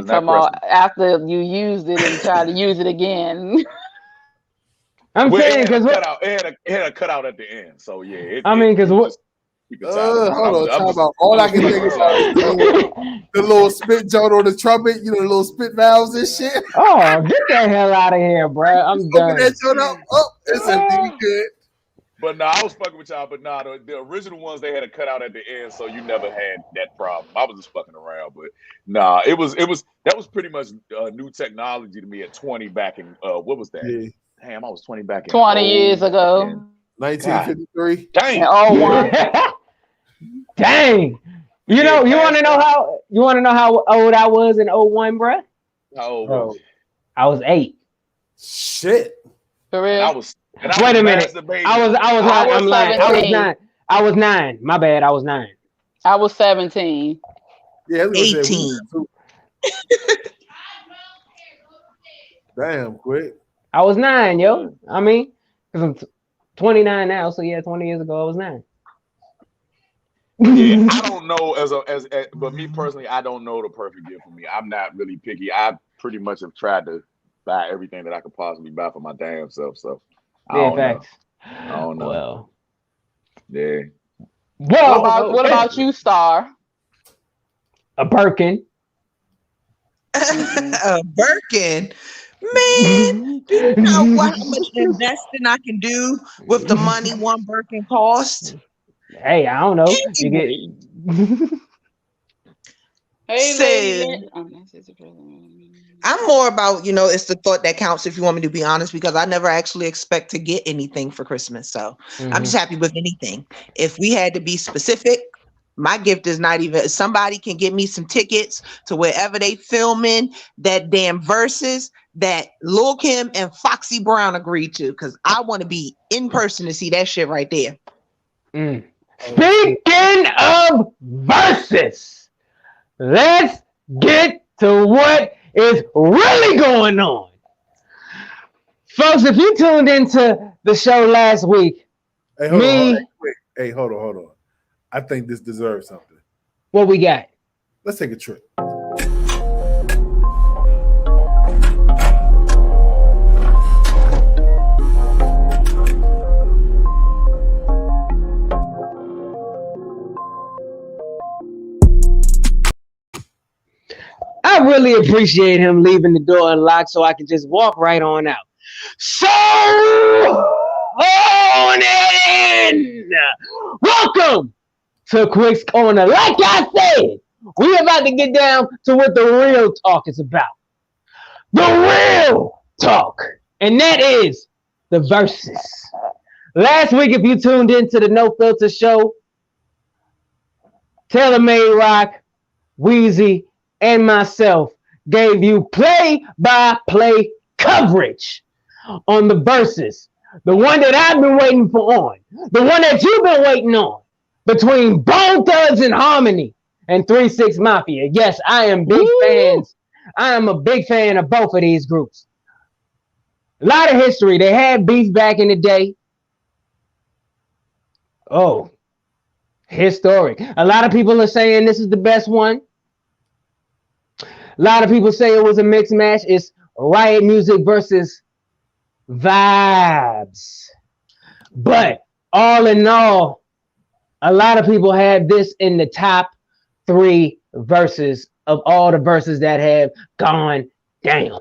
talking about after you used it and tried to use it again. I'm saying because it had a cutout at the end. So yeah. Hold on, talk about all I can think about is the little spit joint on the trumpet, the little spit valves and shit. Oh, get the hell out of here, bro. I'm done. Open that joint up. Oh, it's empty. Good. But I was fucking with y'all. But the original ones they had a cutout at the end, so you never had that problem. I was just fucking around, but that was pretty much new technology to me at 20 back in what was that? Yeah. Damn, I was 20 back in 20 years ago. 1953. Dang. Dang. You want to know how old I was in 01, bro? How old was you? I was 8. Shit. For real? Wait a minute. I was 9. I was 9. My bad. I was 9. I was 17. Yeah, 18. Damn, quick. I was 9, yo. I mean, because I'm 29 now, so yeah, 20 years ago I was 9. Yeah, I don't know but me personally, I don't know the perfect gift for me. I'm not really picky. I pretty much have tried to buy everything that I could possibly buy for my damn self. So I don't know. Well, yeah. What about you, Star? A Birkin. A Birkin. Man, do you know how much investing I can do with the money one Birkin cost? Hey, I don't know. You get. I'm more about, it's the thought that counts if you want me to be honest, because I never actually expect to get anything for Christmas. So I'm just happy with anything. If we had to be specific, my gift is not even, somebody can get me some tickets to wherever they filming that damn Versus that Lil Kim and Foxy Brown agreed to, because I want to be in person to see that shit right there. Speaking of Versus, let's get to what is really going on. Folks, if you tuned into the show last week, hold on. I think this deserves something. What we got? Let's take a trip. I really appreciate him leaving the door unlocked so I can just walk right on out. So on in. Welcome to Quick's Corner. Like I said, we're about to get down to what the real talk is about. The real talk. And that is the Versus. Last week, if you tuned into the No Filter show, Taylor Made Rock, Weezy, and myself gave you play-by-play coverage on the verses, the one that I've been waiting for on, the one that you've been waiting on, between Bone Thugs and Harmony and 3 6 Mafia. Yes, I am big fans. I am a big fan of both of these groups. A lot of history. They had beef back in the day. Oh, historic. A lot of people are saying this is the best one. A lot of people say it was a mixed match. It's Riot Music versus Vibes. But all in all, a lot of people have this in the top 3 verses of all the verses that have gone down.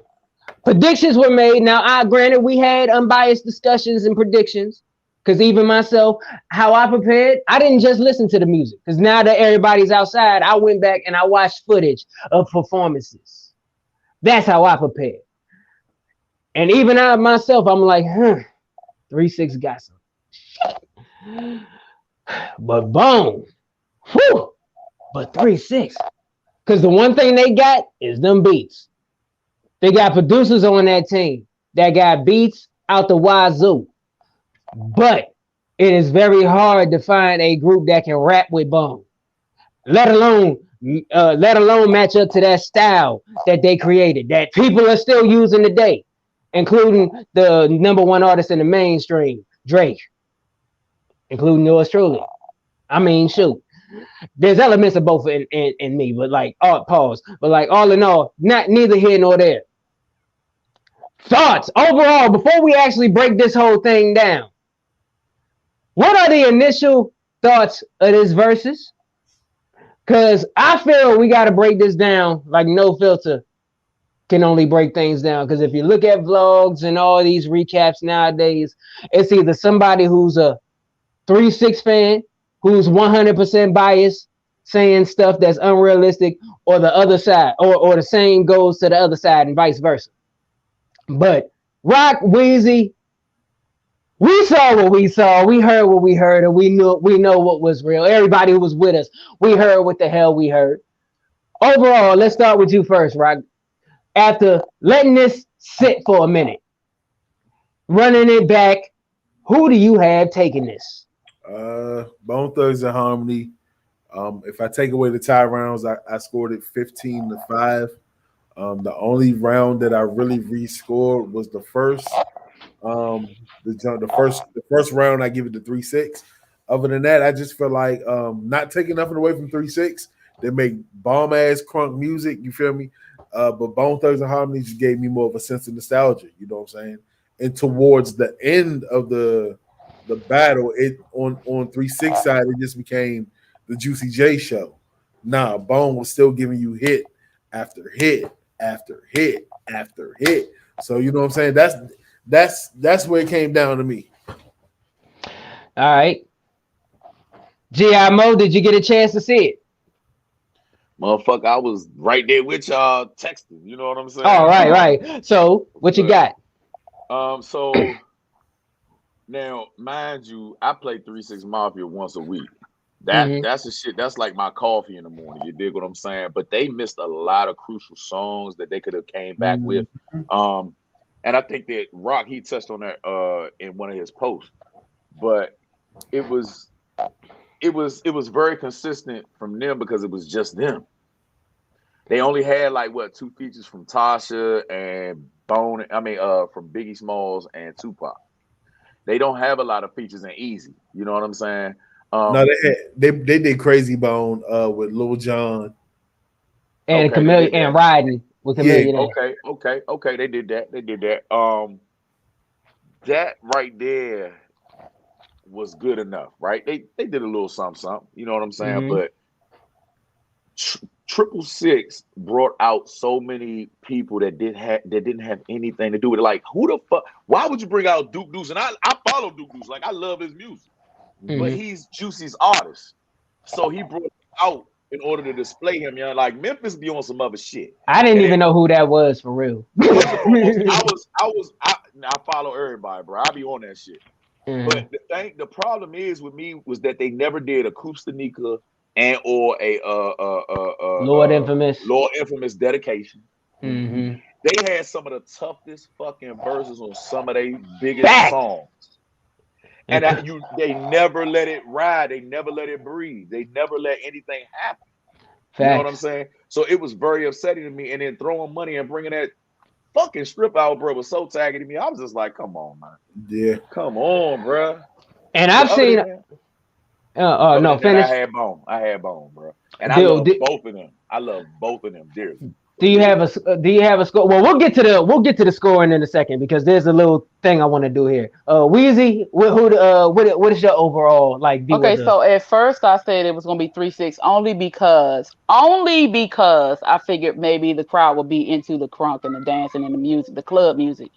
Predictions were made. Now, granted, we had unbiased discussions and predictions, because even myself, how I prepared, I didn't just listen to the music, because now that everybody's outside, I went back and I watched footage of performances. That's how I prepared. And even I myself, I'm like, 3 6 got some. But Bone, whew, but 3 6. Because the one thing they got is them beats. They got producers on that team that got beats out the wazoo. But it is very hard to find a group that can rap with Bone, let alone match up to that style that they created, that people are still using today, including the #1 artist in the mainstream, Drake, including yours truly. I mean, shoot. There's elements of both in me, but like, pause. But like, all in all, neither here nor there. Thoughts overall before we actually break this whole thing down. What are the initial thoughts of this verses? Because I feel we got to break this down like No Filter can only break things down. Because if you look at vlogs and all these recaps nowadays, it's either somebody who's a 3 6 fan, who's 100% biased, saying stuff that's unrealistic, or the other side, or the same goes to the other side and vice versa. But Rock, Weezy, we saw what we saw, we heard what we heard, and we know what was real. Everybody who was with us, we heard what the hell we heard. Overall, let's start with you first, Rock. After letting this sit for a minute, running it back, who do you have taking this? Bone Thugs and Harmony. If I take away the tie rounds, I scored it 15-5. The only round that I really rescored was the first. The first round I give it to 3 6. Other than that, I just feel like not taking nothing away from 3 6. They make bomb ass crunk music, you feel me? But Bone Thugs and Harmony just gave me more of a sense of nostalgia, you know what I'm saying? And towards the end of the battle, it on 3 6 side, it just became the Juicy J show. Nah, Bone was still giving you hit after hit after hit after hit. So you know what I'm saying? That's where it came down to me. All right. G.I. Mo, did you get a chance to see it? Motherfucker, I was right there with y'all texting. You know what I'm saying? Oh, right. So what you got? So now, mind you, I play 3 6 Mafia once a week. That's the shit. That's like my coffee in the morning. You dig what I'm saying? But they missed a lot of crucial songs that they could have came back with. And I think that Rock, he touched on that in one of his posts. But it was very consistent from them because it was just them. They only had like 2 features from Tasha and Bone. From Biggie Smalls and Tupac. They don't have a lot of features in Easy. You know what I'm saying? No, they did Crazy Bone with Lil Jon and Chameleon and riding with Chameleon. Yeah, okay. They did that. That right there was good enough, right? They did a little something. You know what I'm saying? But 666 brought out so many people that didn't have anything to do with it. Like, who the fuck? Why would you bring out Duke Deuce? And I follow Duke Deuce. Like, I love his music. But he's Juicy's artist. So he brought it out in order to display him. You know, like Memphis be on some other shit. I didn't even know who that was for real. I follow everybody, bro. I be on that shit. But the problem is with me was that they never did a Coustanika and or a Lord Infamous dedication. Mm-hmm. They had some of the toughest fucking verses on some of their biggest Facts. songs. And they never let it ride. They never let it breathe. They never let anything happen. You know what I'm saying? So it was very upsetting to me. And then throwing money and bringing that fucking strip out, bro, was so tacky to me. I was just like, come on, man. Yeah. Come on, bro. And I've seen. No, finish. I had bone, bro. And I love both of them. I love both of them dearly. Do you have a score? Well, we'll get to the scoring in a second because there's a little thing I want to do here. Wheezy, what is your overall like view? Okay, so at first I said it was gonna be 3-6 only because I figured maybe the crowd would be into the crunk and the dancing and the music, the club music.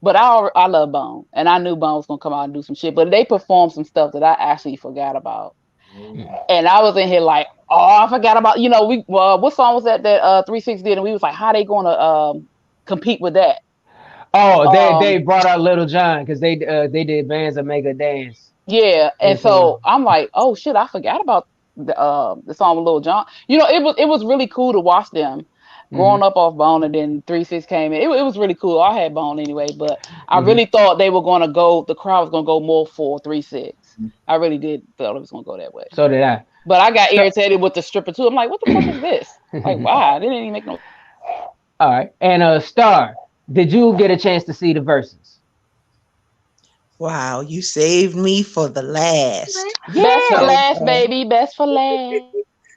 But I love Bone, and I knew Bone was gonna come out and do some shit. But they performed some stuff that I actually forgot about. And I was in here like, oh, I forgot about, what song was that 3-6 did? And we was like, how they gonna compete with that? Oh, they brought out Little John because they did Bands of Make a Dance. Yeah, and so I'm like, oh shit, I forgot about the song with Little John. It was really cool to watch them growing up off Bone, and then 3-6 came in. It was really cool. I had Bone anyway, but I really thought they were gonna go. The crowd was gonna go more for 3-6. I really did thought it was gonna go that way. So did I. But I got irritated with the stripper too. I'm like, what the fuck is this? Like, wow, they didn't even make no. All right, and Star, did you get a chance to see the verses? Wow, you saved me for the last. Best for last, baby. Best for last.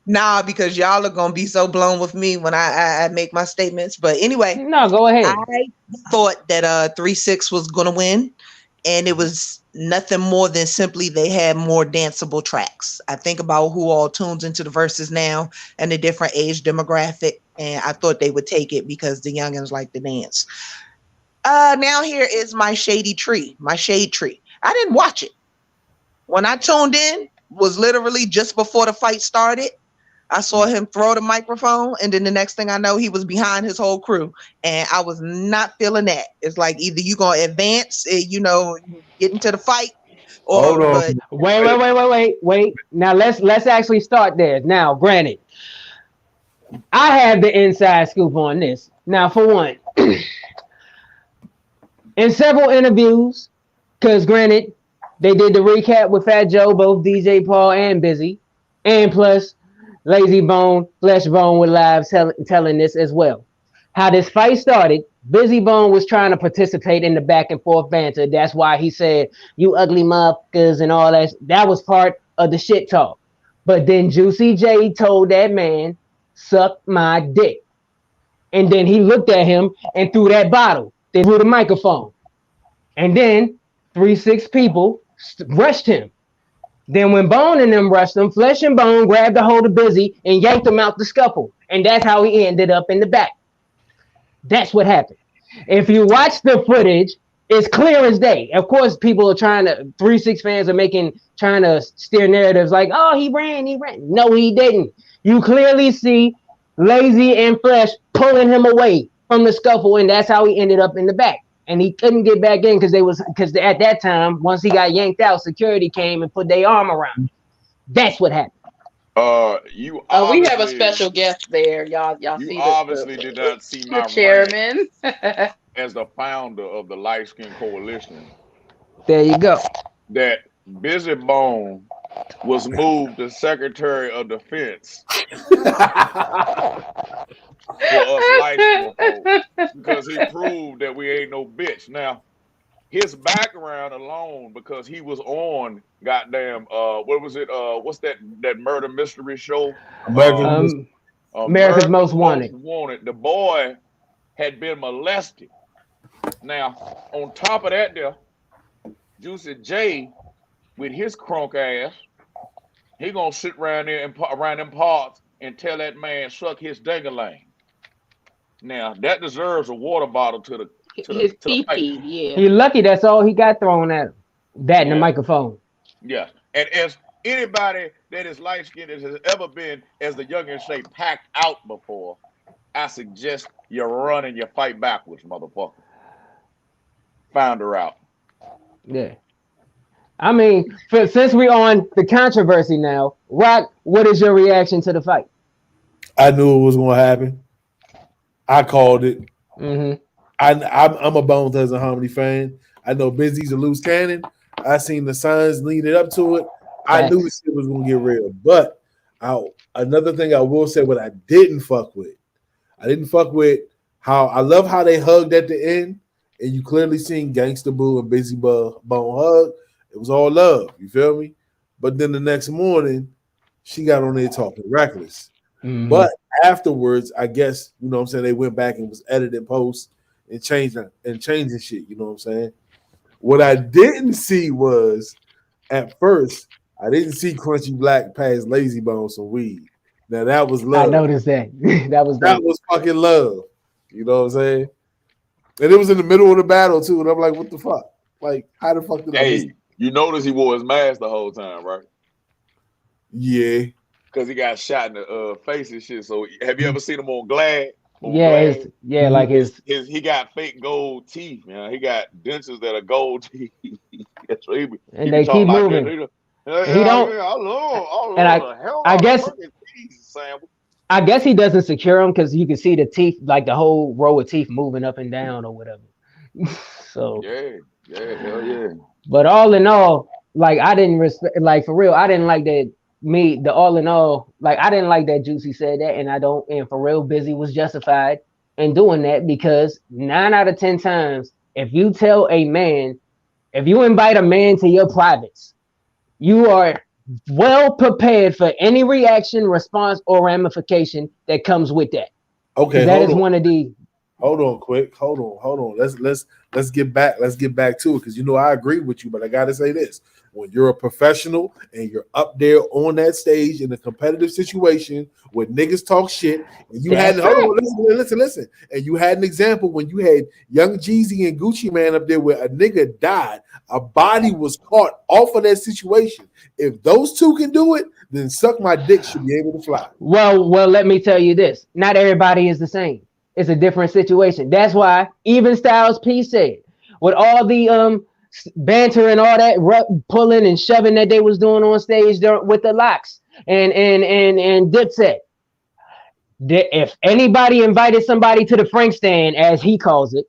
Nah, because y'all are gonna be so blown with me when I make my statements. But anyway, no, go ahead. I thought that 3-6 was gonna win, and it was nothing more than simply they had more danceable tracks. I think about who all tunes into the verses now and the different age demographic, and I thought they would take it because the youngins like to dance. Now here is my shade tree. I didn't watch it. When I tuned in, was literally just before the fight started. I saw him throw the microphone, and then the next thing I know, he was behind his whole crew, and I was not feeling that. It's like either you gonna advance, get into the fight, or wait. Now let's actually start there. Now, granted, I have the inside scoop on this. Now, for one, in several interviews, because granted, they did the recap with Fat Joe, both DJ Paul and Busy, and plus Lazy Bone, Flesh Bone with live telling this as well. How this fight started, Busy Bone was trying to participate in the back and forth banter. That's why he said, "You ugly motherfuckers" and all that. That was part of the shit talk. But then Juicy J told that man, "Suck my dick." And then he looked at him and threw that bottle. They threw the microphone. And then 3-6 people rushed him. Then when Bone and them rushed him, Flesh and Bone grabbed a hold of Busy and yanked him out the scuffle. And that's how he ended up in the back. That's what happened. If you watch the footage, it's clear as day. Of course, people are 3-6 fans are trying to steer narratives like, oh, he ran. No, he didn't. You clearly see Lazy and Flesh pulling him away from the scuffle, and that's how he ended up in the back. And he couldn't get back in because at that time, once he got yanked out, security came and put their arm around him. That's what happened. We have a special guest there. Y'all see this? Obviously did not see my chairman as the founder of the Light Skin Coalition. There you go. That Busy Bone was moved to Secretary of Defense for us light skin folks because he proved that we ain't no bitch. Now, his background alone, because he was on goddamn what was it? What's that murder mystery show? America's Most Wanted. The boy had been molested. Now, on top of that, there, Juicy J, with his crunk ass, he gonna sit around there and around them parts and tell that man suck his ding-a-ling. Now that deserves a water bottle to the pee-pee, yeah. He's lucky that's all he got thrown at him. That and the microphone. Yeah. And as anybody that is light-skinned that has ever been, as the youngins say, packed out before, I suggest you run and you fight backwards, motherfucker. Found her out. Yeah. I mean, since we're on the controversy now, Rock, what is your reaction to the fight? I knew it was going to happen. I called it. Mm-hmm. I'm a Bone Thugs-n-Harmony fan. I know Busy's a loose cannon. I seen the signs leading up to it. I knew Facts. this shit was gonna get real. But another thing I will say, what I didn't fuck with, I didn't fuck with how I love how they hugged at the end, and you clearly seen Gangsta Boo and Busy Bone hug. It was all love. You feel me? But then the next morning, she got on there talking reckless. Mm-hmm. But afterwards, I guess, you know what I'm saying, they went back and was edited post and changing shit, you know what I'm saying? What I didn't see was at first, I didn't see Crunchy Black pass Lazy Bone some weed. Now that was I love. noticed that. That was That dope. was fucking love. You know what I'm saying? And it was in the middle of the battle too. And I'm like, what the fuck? Like, how the fuck did I miss? Hey, you notice he wore his mask the whole time, right? Yeah. Because he got shot in the face and shit. So have you ever seen him on Glad? Yeah, like his He got fake gold teeth, man. He got dentures that are gold teeth. That's what he be they keep talking like moving. this. He don't. I love And the hell I out guess of fucking teeth sample. I guess he doesn't secure them because you can see the teeth, like the whole row of teeth moving up and down or whatever. So, Hell yeah. but all in all, like I didn't respect, like for real, I didn't like that. The all in all, like I didn't like that Juicy said that, and I don't. And for real, Busy was justified in doing that because 9 out of 10 times, if you tell a man, if you invite a man to your privates, you are well prepared for any reaction, response, or ramification that comes with that. Okay, That is one of the. Hold on, quick. Hold on. Let's get back. Let's get back to it because you know I agree with you, but I gotta say this: when you're a professional and you're up there on that stage in a competitive situation where niggas talk shit, and you had That's hold on, listen, and you had an example when you had Young Jeezy and Gucci Man up there where a nigga died, a body was caught off of that situation. If those two can do it, then suck my dick should be able to fly. Well, let me tell you this: not everybody is the same. It's a different situation. That's why even Styles P said, with all the banter and all that pulling and shoving that they was doing on stage with the locks and Dipset, if anybody invited somebody to the Frank stand, as he calls it,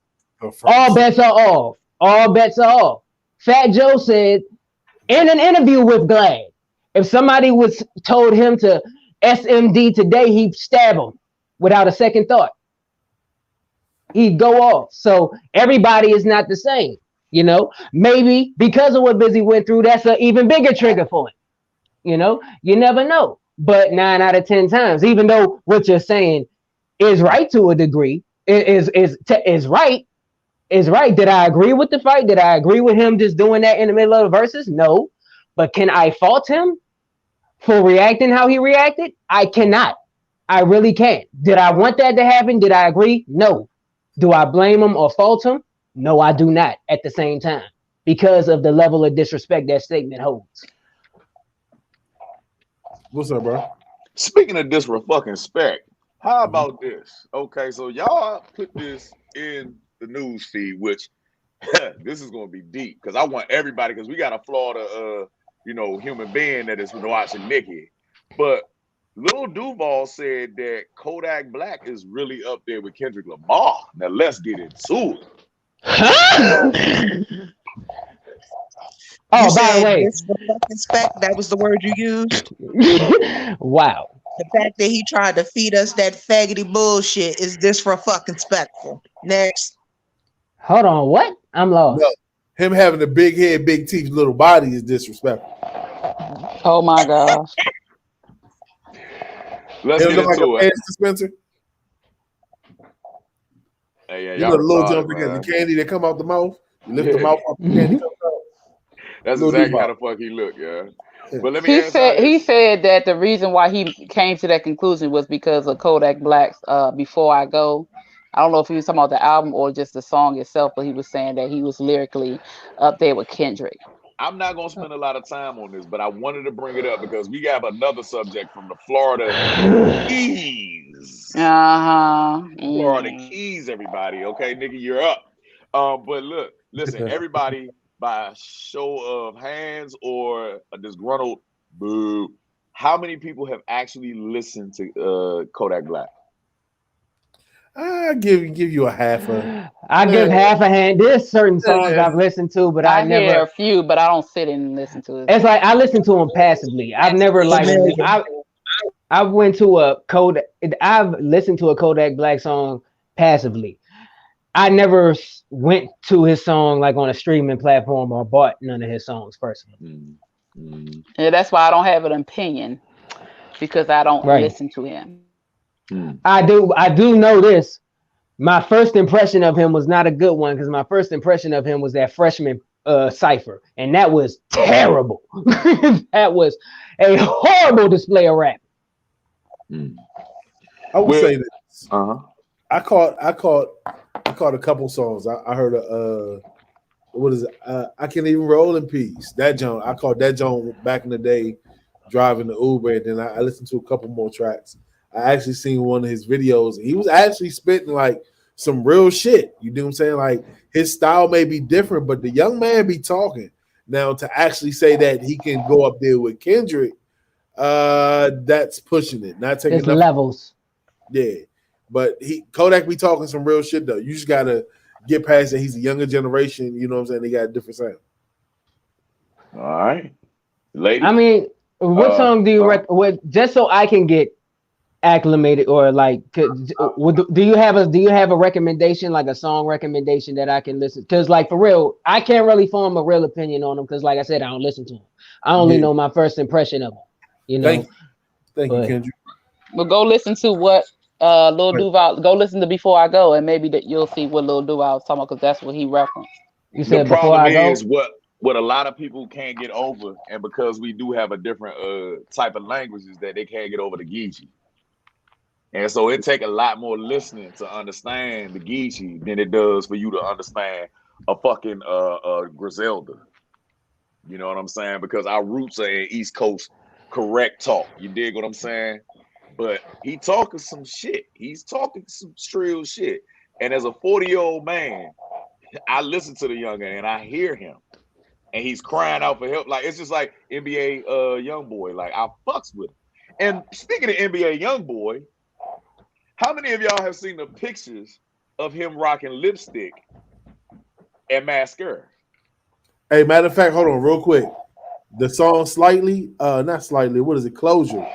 all bets are off. All bets are off. Fat Joe said in an interview with Glad, if somebody was told him to SMD today, he'd stab him without a second thought. He'd go off. So everybody is not the same. You know, maybe because of what Busy went through, that's an even bigger trigger for him. You know, you never know. But 9 out of 10 times, even though what you're saying is right to a degree, is right. Is right. Did I agree with the fight? Did I agree with him just doing that in the middle of the verses? No. But can I fault him for reacting how he reacted? I cannot. I really can't. Did I want that to happen? Did I agree? No. Do I blame him or fault him? No, I do not at the same time because of the level of disrespect that statement holds. What's up, bro? Speaking of disrespect, how about this? Okay, so y'all put this in the news feed, which this is going to be deep because I want everybody, because we got a Florida, human being that is watching Nikki. But Lil Duval said that Kodak Black is really up there with Kendrick Lamar. Now let's get into it. Oh, by the way, disrespect, that was the word you used. Wow. The fact that he tried to feed us that faggoty bullshit is disrespectful. Next. Hold on, what? I'm lost. No, him having a big head, big teeth, little body is disrespectful. Oh my gosh. Let's get into it. Dispenser. Hey, yeah, you know the little jump that got the candy that come out the mouth. You lift the mouth up, the candy comes out. That's exactly how the fuck he looked, yeah. But let me he said that the reason why he came to that conclusion was because of Kodak Black's Before I Go. I don't know if he was talking about the album or just the song itself, but he was saying that he was lyrically up there with Kendrick. I'm not going to spend a lot of time on this, but I wanted to bring it up because we have another subject from the Florida Keys. Florida Keys, everybody. Okay, nigga, you're up. But look, listen, everybody, by a show of hands or a disgruntled boo, how many people have actually listened to Kodak Black? I give you a half a. I give half a hand. There's certain songs Yeah. I've listened to, but I I hear never. a few, but I don't sit and listen to it. It's like I listen to them passively. I've never like. I went to a Kodak. I've listened to a Kodak Black song passively. I never went to his song like on a streaming platform or bought none of his songs personally. Yeah, that's why I don't have an opinion because I don't Right. listen to him. I do know this. My first impression of him was not a good one because my first impression of him was that freshman cipher, and that was terrible. That was a horrible display of rap. I would say this. Uh-huh. I caught a couple songs. I heard what is it? I Can't Even Roll in Peace. That joint. I caught that joint back in the day, driving the Uber, and then I listened to a couple more tracks. I actually seen one of his videos. He was actually spitting like some real shit. You know what I'm saying? Like his style may be different, but the young man be talking. Now to actually say that he can go up there with Kendrick, that's pushing it. Not taking It's levels. Yeah, but Kodak be talking some real shit though. You just gotta get past that. He's a younger generation. You know what I'm saying? They got a different sound. All right, lady. I mean, what song do you just so I can get acclimated or like do you have a recommendation, like a song recommendation that I can listen? Because like for real, I can't really form a real opinion on them because like I said, I don't listen to them. I only know my first impression of them. You know. Thank you, Kendrick. Well, go listen to what Lil Duval. Go listen to Before I Go, and maybe that you'll see what Lil Duval was talking about because that's what he referenced. You said the Before I Go. problem is what a lot of people can't get over, and because we do have a different type of languages that they can't get over the Geechee. And so it take a lot more listening to understand the Geechee than it does for you to understand a fucking Griselda. You know what I'm saying? Because our roots are in East Coast correct talk. You dig what I'm saying? But he talking some shit. He's talking some trill shit. And as a 40-year-old man, I listen to the younger and I hear him. And he's crying out for help. Like it's just like NBA young boy. Like I fucks with him. And speaking of NBA young boy, how many of y'all have seen the pictures of him rocking lipstick and mascara? Hey, matter of fact, hold on real quick. The song not slightly, what is it? Closure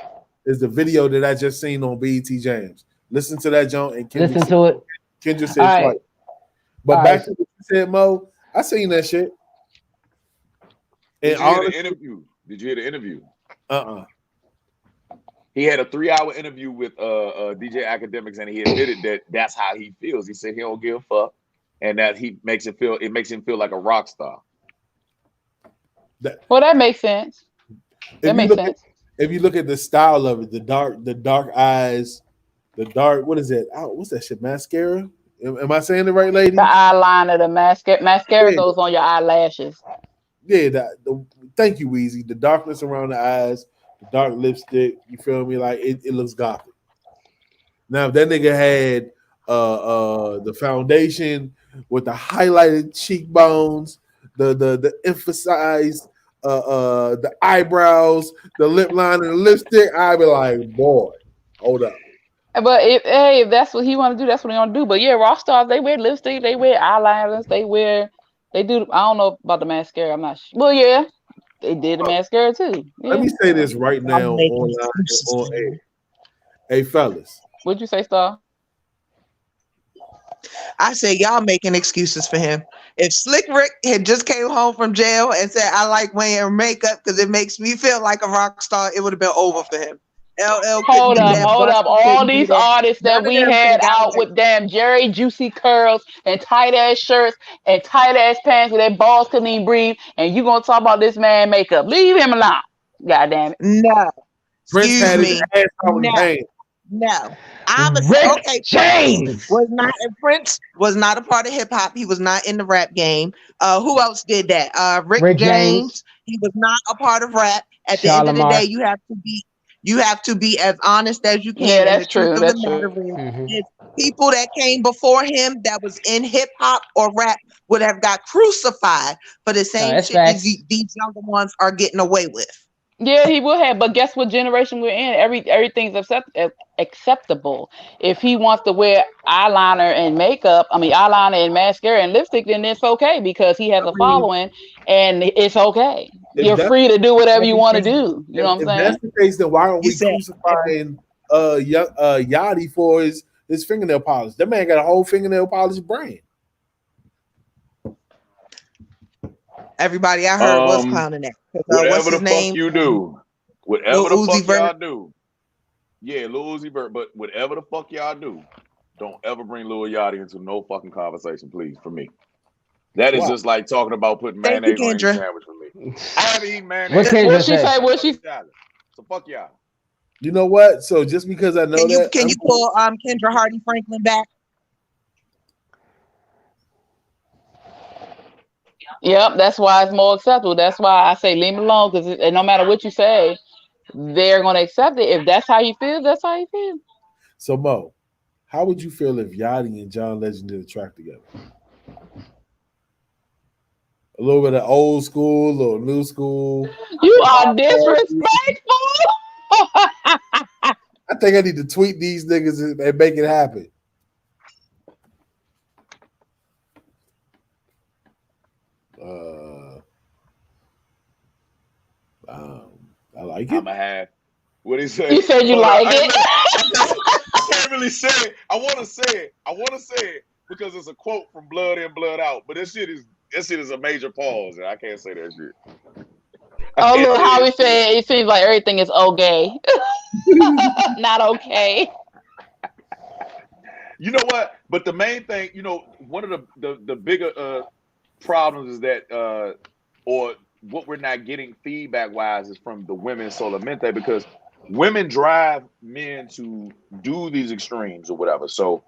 is the video that I just seen on BET James. Listen to that, John, and Kendrick listen to it. Kendrick said right. But all back to what you said, Mo, I seen that shit. Did you hear the interview? Did you hear the interview? He had a 3-hour interview with DJ Academics, and he admitted that that's how he feels. He said he don't give a fuck, and that it makes him feel like a rock star. Well, that makes sense. That makes sense. If you look at the style of it, the dark eyes, what is it? What's that shit? Mascara? Am I saying it right, lady? The eyeliner, the mascara goes on your eyelashes. Yeah, thank you, Weezy. The darkness around the eyes, the dark lipstick, you feel me? Like it looks gothic. Now, if that nigga had the foundation with the highlighted cheekbones, the emphasized the eyebrows, the lip line, and the lipstick, I'd be like, boy, hold up. But if that's what he want to do, that's what he want to do. But yeah, rock stars, they wear lipstick, they wear eyeliners, they do. I don't know about the mascara. I'm not sure. Well, yeah, they did the mascara too. Yeah. Let me say this right now on air. Hey, fellas. What'd you say, Star? I said y'all making excuses for him. If Slick Rick had just came home from jail and said, I like wearing makeup because it makes me feel like a rock star, it would have been over for him. Hold up. All these artists that we had out with damn Jerry Juicy curls and tight ass shirts and tight ass pants with their balls couldn't even breathe, and you gonna talk about this man makeup? Leave him alone. God damn it. No. Prince had his ass on his hand. No. I'm Rick James Prince was not a part of hip hop. He was not in the rap game. Who else did that? Rick James. He was not a part of rap. At the end of the day, you have to be as honest as you can. Yeah, that's true. That's true. People that came before him that was in hip hop or rap would have got crucified for the same shit these younger ones are getting away with. Yeah, he will have. But guess what generation we're in? Everything's acceptable. If he wants to wear eyeliner and makeup, eyeliner and mascara and lipstick, then it's okay because he has a following and it's okay. If You're that's free to do whatever you want to the case, do. You know what I'm if saying? that's the case, then why aren't You we said- crucifying Yachty for his fingernail polish? That man got a whole fingernail polish brand. Everybody I heard was clowning that. What's Whatever his the name? fuck you do, whatever Lil the Uzi fuck Vert. y'all do, yeah, Lil Uzi Vert. But whatever the fuck y'all do, don't ever bring Lil Yachty into no fucking conversation, please. For me, that is Why? just like talking about putting Thank you, mayonnaise on any Kendra. sandwich for me. I haven't eaten mayonnaise. What Kendra What she say? say? What she? So fuck y'all. You know what? So just because I know Can you that, can you pull Kendra Hardy Franklin back? Yep, that's why it's more acceptable. That's why I say leave him alone because no matter what you say, they're gonna accept it. If that's how you feel, that's how you feel. So Mo, how would you feel if Yachty and John Legend did a track together? A little bit of old school, a little new school. You are disrespectful. I think I need to tweet these niggas and make it happen. I like it. I'ma have. What he say? You said you Hold on, like it. I can't really say it. I want to say it because it's a quote from Blood In, Blood Out. But this shit is a major pause, and I can't say that shit. Oh, look how he said it seems like everything is okay. Not okay. You know what? But the main thing, one of the bigger problems is that, or what we're not getting feedback wise is from the women solamente, because women drive men to do these extremes or whatever. So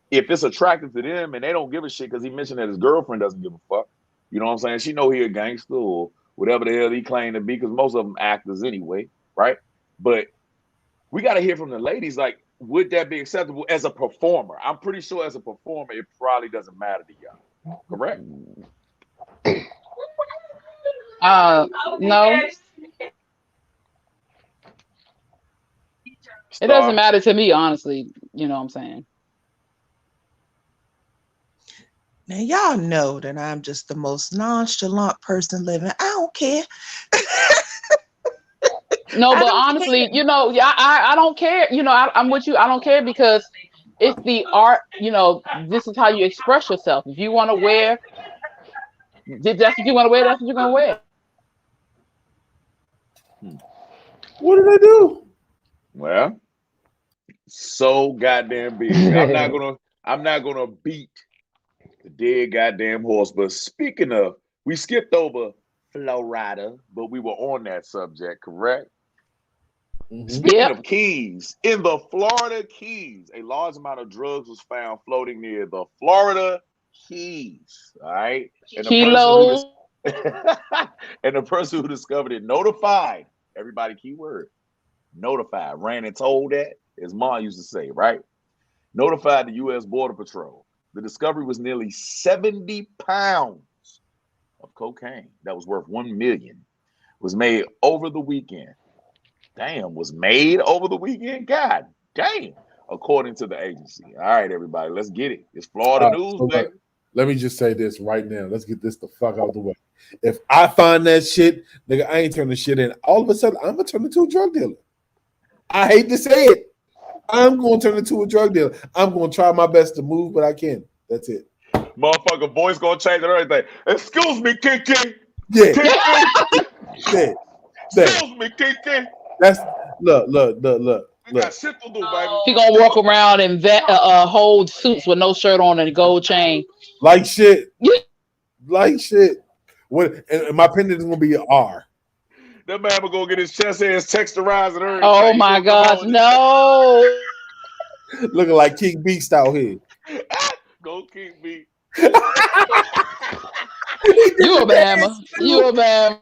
if it's attractive to them and they don't give a shit because he mentioned that his girlfriend doesn't give a fuck, you know what I'm saying? She know he a gangster or whatever the hell he claimed to be, because most of them actors anyway, right? But we got to hear from the ladies, like, would that be acceptable as a performer? I'm pretty sure as a performer, it probably doesn't matter to y'all. Correct? No. It doesn't matter to me, honestly. You know what I'm saying? Now y'all know that I'm just the most nonchalant person living. I don't care. No, I but don't honestly, I don't care. I'm with you. I don't care because it's the art. This is how you express yourself. If you want to wear, if that's what you want to wear, that's what you're gonna wear. What did I do? Well, so goddamn big. I'm not gonna beat the dead goddamn horse. But speaking of, we skipped over Florida, but we were on that subject, correct? Mm-hmm. Speaking of Keys, in the Florida Keys, a large amount of drugs was found floating near the Florida Keys. All right, and the person who discovered it notified everybody. Keyword: notified. Ran and told that, as Ma used to say, right? Notified the U.S. Border Patrol. The discovery was nearly 70 pounds of cocaine that was worth $1 million. Was made over the weekend. Damn, was made over the weekend? God damn. According to the agency. All right, everybody, let's get it. It's Florida news, baby. Let me just say this right now. Let's get this the fuck out of the way. If I find that shit, nigga, I ain't turning shit in. All of a sudden, I'm gonna turn into a drug dealer. I hate to say it. I'm gonna turn into a drug dealer. I'm gonna try my best to move, but I can. That's it. Motherfucker, voice gonna change and everything. Excuse me, Kiki. Yeah. Kiki. Excuse me, Kiki. That's look. I got shit to do, baby. He gonna walk around in hold suits with no shirt on and a gold chain. Like shit. Like shit. What? And my pendant is gonna be an R. That man will go get his chest hairs texturized and everything. Oh my gosh, no! Looking like King Beast out here. Go King Beast. You a Bama. You a Bama.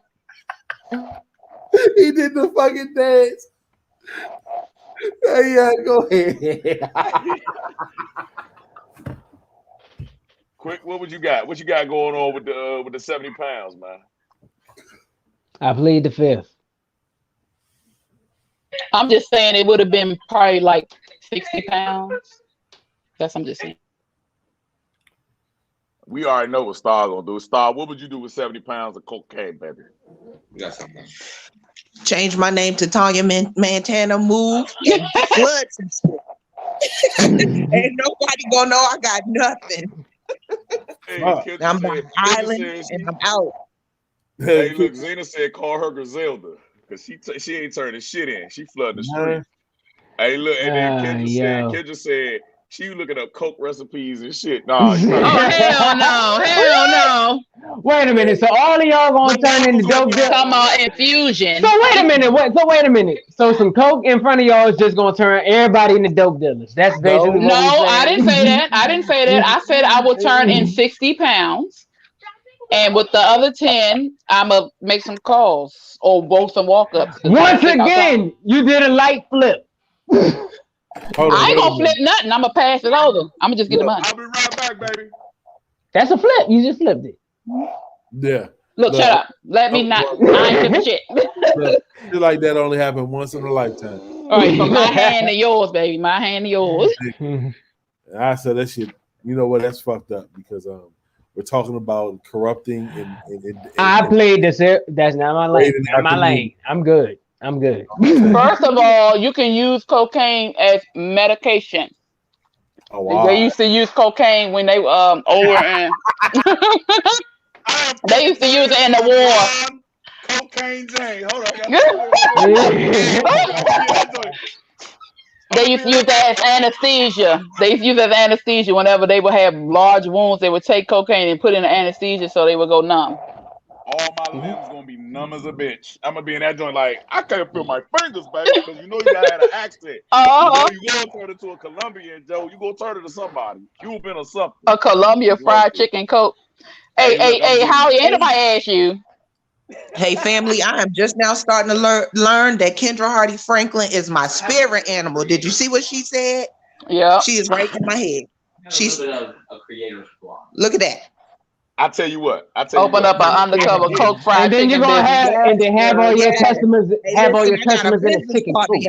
He did the fucking dance. Yeah, go ahead. Quick, what you got? What you got going on with the 70 pounds, man? I plead the fifth. I'm just saying it would have been probably like 60 pounds. That's I'm just saying. We already know what Star gonna do. Star, what would you do with 70 pounds of cocaine, baby? Change my name to Tanya Montana. Move and flood some shit. Ain't nobody gonna know I got nothing. Hey, I'm by the island and I'm out. Hey, look, Zena said call her Griselda because she ain't turning shit in. She flooding the street. Hey, look, and then Kendra said she looking up coke recipes and shit. Nah, Oh hell no. Wait a minute. So all of y'all gonna turn into dope dealers? Come on, infusion. So wait a minute. So some coke in front of y'all is just gonna turn everybody into dope dealers. That's basically No, I didn't say that. I said I will turn in 60 pounds. And with the other 10, I'ma make some calls or walk some walk-ups. Once again, you did a light flip. I ain't gonna flip nothing. I'm gonna pass it over. I'm gonna just get the money. I'll be right back, baby. That's a flip. You just flipped it. Yeah. Look, shut up. Let me not. I ain't flipping shit. Look, shit like that only happen once in a lifetime. All right, from my hand to yours, baby. My hand to yours. I said that shit. You know what? That's fucked up because we're talking about corrupting and I played this. That's not my lane. Not my lane. I'm good. First of all, you can use cocaine as medication. Oh, wow. They used to use cocaine when they over and they used to use it in the war. Cocaine Jane. Hold on. They used to use that as anesthesia. They used to use it as anesthesia whenever they would have large wounds. They would take cocaine and put in anesthesia so they would go numb. All my limbs gonna be numb as a bitch. I'm gonna be in that joint like I can't feel my fingers, baby, because you know you gotta have an accent. You gonna turn it to a Colombian, Joe. You gonna turn it to somebody, Cuban or something. A Colombia fried chicken coke. Hey, Howie, anybody ask you? Hey, family, I am just now starting to learn that Kendra Hardy Franklin is my spirit animal. Did you see what she said? Yeah. She is right in my head. She's a creator's block. Look at that. I tell you what. Open up an undercover coke fried and then chicken you're gonna business. have all your customers have all your customers in a chicken coop.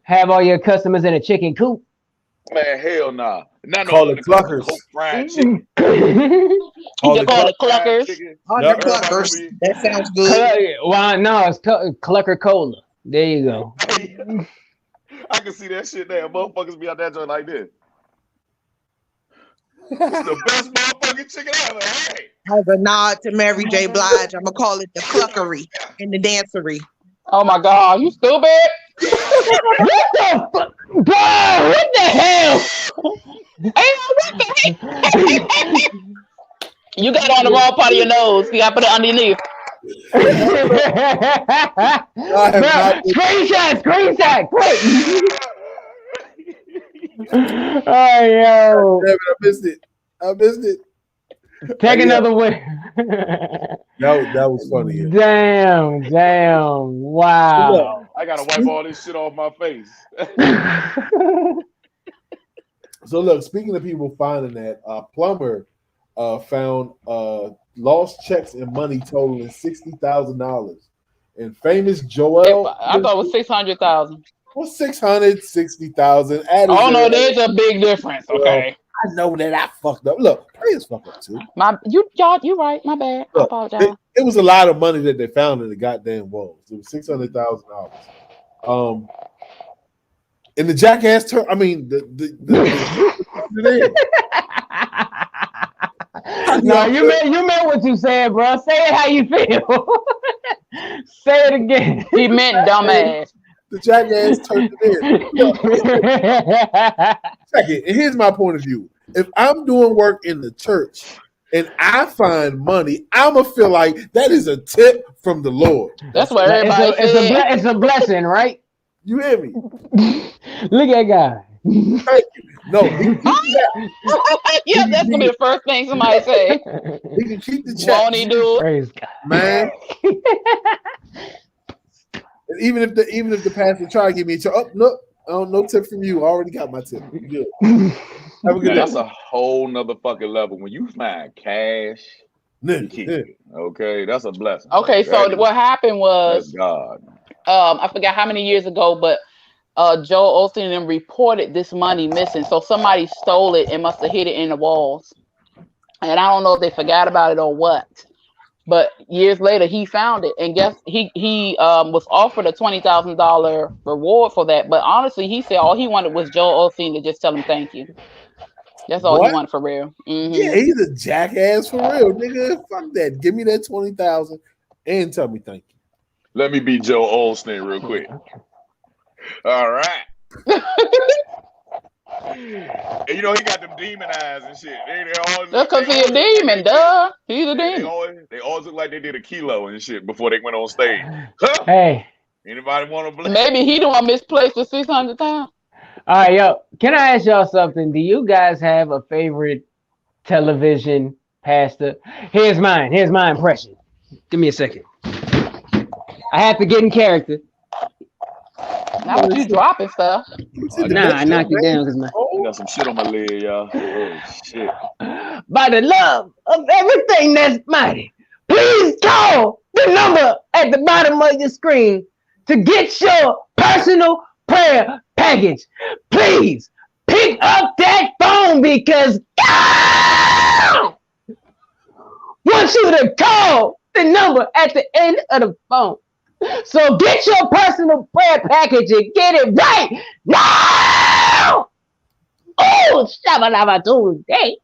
Have all your customers in a chicken coop. Man, hell nah. Call it cluckers. Coke fried chicken. Call it cluckers. The cluckers. That sounds good. Well, no, it's Clucker Cola. There you go. I can see that shit there. Motherfuckers be out that joint like this. It's the best motherfucking chicken I ever had. As a nod to Mary J. Blige, I'm gonna call it the cluckery and the dancery. Oh my God, you stupid! What the fuck? Bro, what the hell? You got it on the wrong part of your nose. You gotta put it underneath. Screenshot, quick! Oh, yo. Damn it, I missed it. Take another one. That was funny. Damn. Wow. I gotta wipe all this shit off my face. So look, speaking of people finding that, Plumber found lost checks and money totaling $60,000. And famous Joel, I thought it was 600,000. Well, 660,000. Oh no, there's a big difference. Okay, I know that I fucked up. Look, players fuck up too. You right. My bad. Look, I apologize. It was a lot of money that they found in the goddamn walls. It was $600,000. In the jackass term, I mean the No, you meant what you said, bro. Say it how you feel. Say it again. He meant dumbass. The jackass turned it in. Check it. And here's my point of view. If I'm doing work in the church and I find money, I'ma feel like that is a tip from the Lord. That's what everybody said. It's a blessing, right? You hear me? Look at that guy. Thank you. No, yeah, that's gonna be the first thing somebody say. He can keep the check. Won't he do it? Praise God. Man. And even if the pastor try to give me a tip, no tip from you. I already got my tip. Good. Have a good day. That's a whole nother fucking level. When you find cash, you keep it. Okay, that's a blessing. Okay, so what happened was God. I forgot how many years ago, but Joel Osteen and them reported this money missing. So somebody stole it and must have hid it in the walls. And I don't know if they forgot about it or what. But years later, he found it, and guess he was offered a $20,000 reward for that. But honestly, he said all he wanted was Joel Osteen to just tell him thank you. That's all What? he wanted for real. Mhm. Yeah, he's a jackass for real, nigga. Fuck that. Give me that 20,000 and tell me thank you. Let me be Joe Olstein real quick. All right. And you know he got them demon eyes and shit. They always, That's because he's a demon, duh. He's a They demon. always look like they did a kilo and shit before they went on stage. Huh? Hey, Anybody want to believe? Maybe he the one misplaced the 600 times. all right, yo. Can I ask y'all something? Do you guys have a favorite television pastor? Here's mine. Here's my impression. Give me a second. I have to get in character. Now what you dropping stuff? Nah, I knocked it down because my. I got some shit on my leg, y'all. Oh shit. By the love of everything that's mighty, please call the number at the bottom of your screen to get your personal prayer package. Please pick up that phone because God wants you to call the number at the end of the phone. So get your personal prayer package and get it right now. Oh, Shabba Tuesday.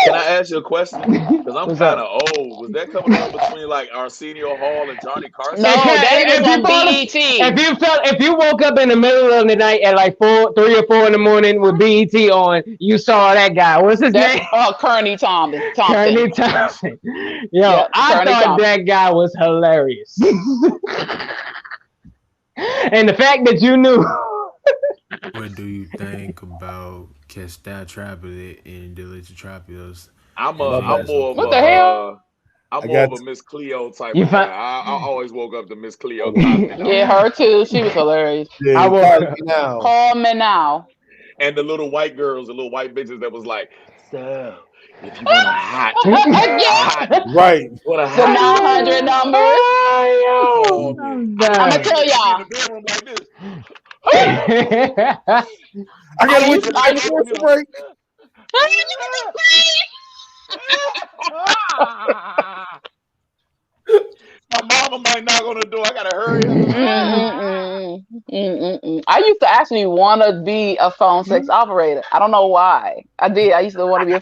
Can I ask you a question? Because I'm What's kind up? of old. Was that coming on between like Arsenio Hall and Johnny Carson? No, that If was you on fall- BET. If you woke up in the middle of the night at like 3 or 4 in the morning with BET on, you saw that guy. What's his That's name? Kearney Thompson. Kearney Thompson. Yo, Yeah, I Kearney thought Thompson. that guy was hilarious. And the fact that you knew. What do you think about Catch That Trapper and Delicious Trapios? I'm more of What a the hell? I'm I more of got- a Miss Cleo type You of guy. fi- I always woke up to Miss Cleo Cosby. Yeah, her too. She was hilarious. Yeah, I will- call me now. Call me now. And the little white girls, the little white bitches that was like, so if you want a hot, Right. what a The hot 900 number. call me. I'm I'ma done. tell y'all. In the bedroom like this. I gotta wait used- till I the commercial break. My mama might knock on the door. I gotta hurry up. I used to actually want to be a phone sex operator. I don't know why. I did. I used to want to be a.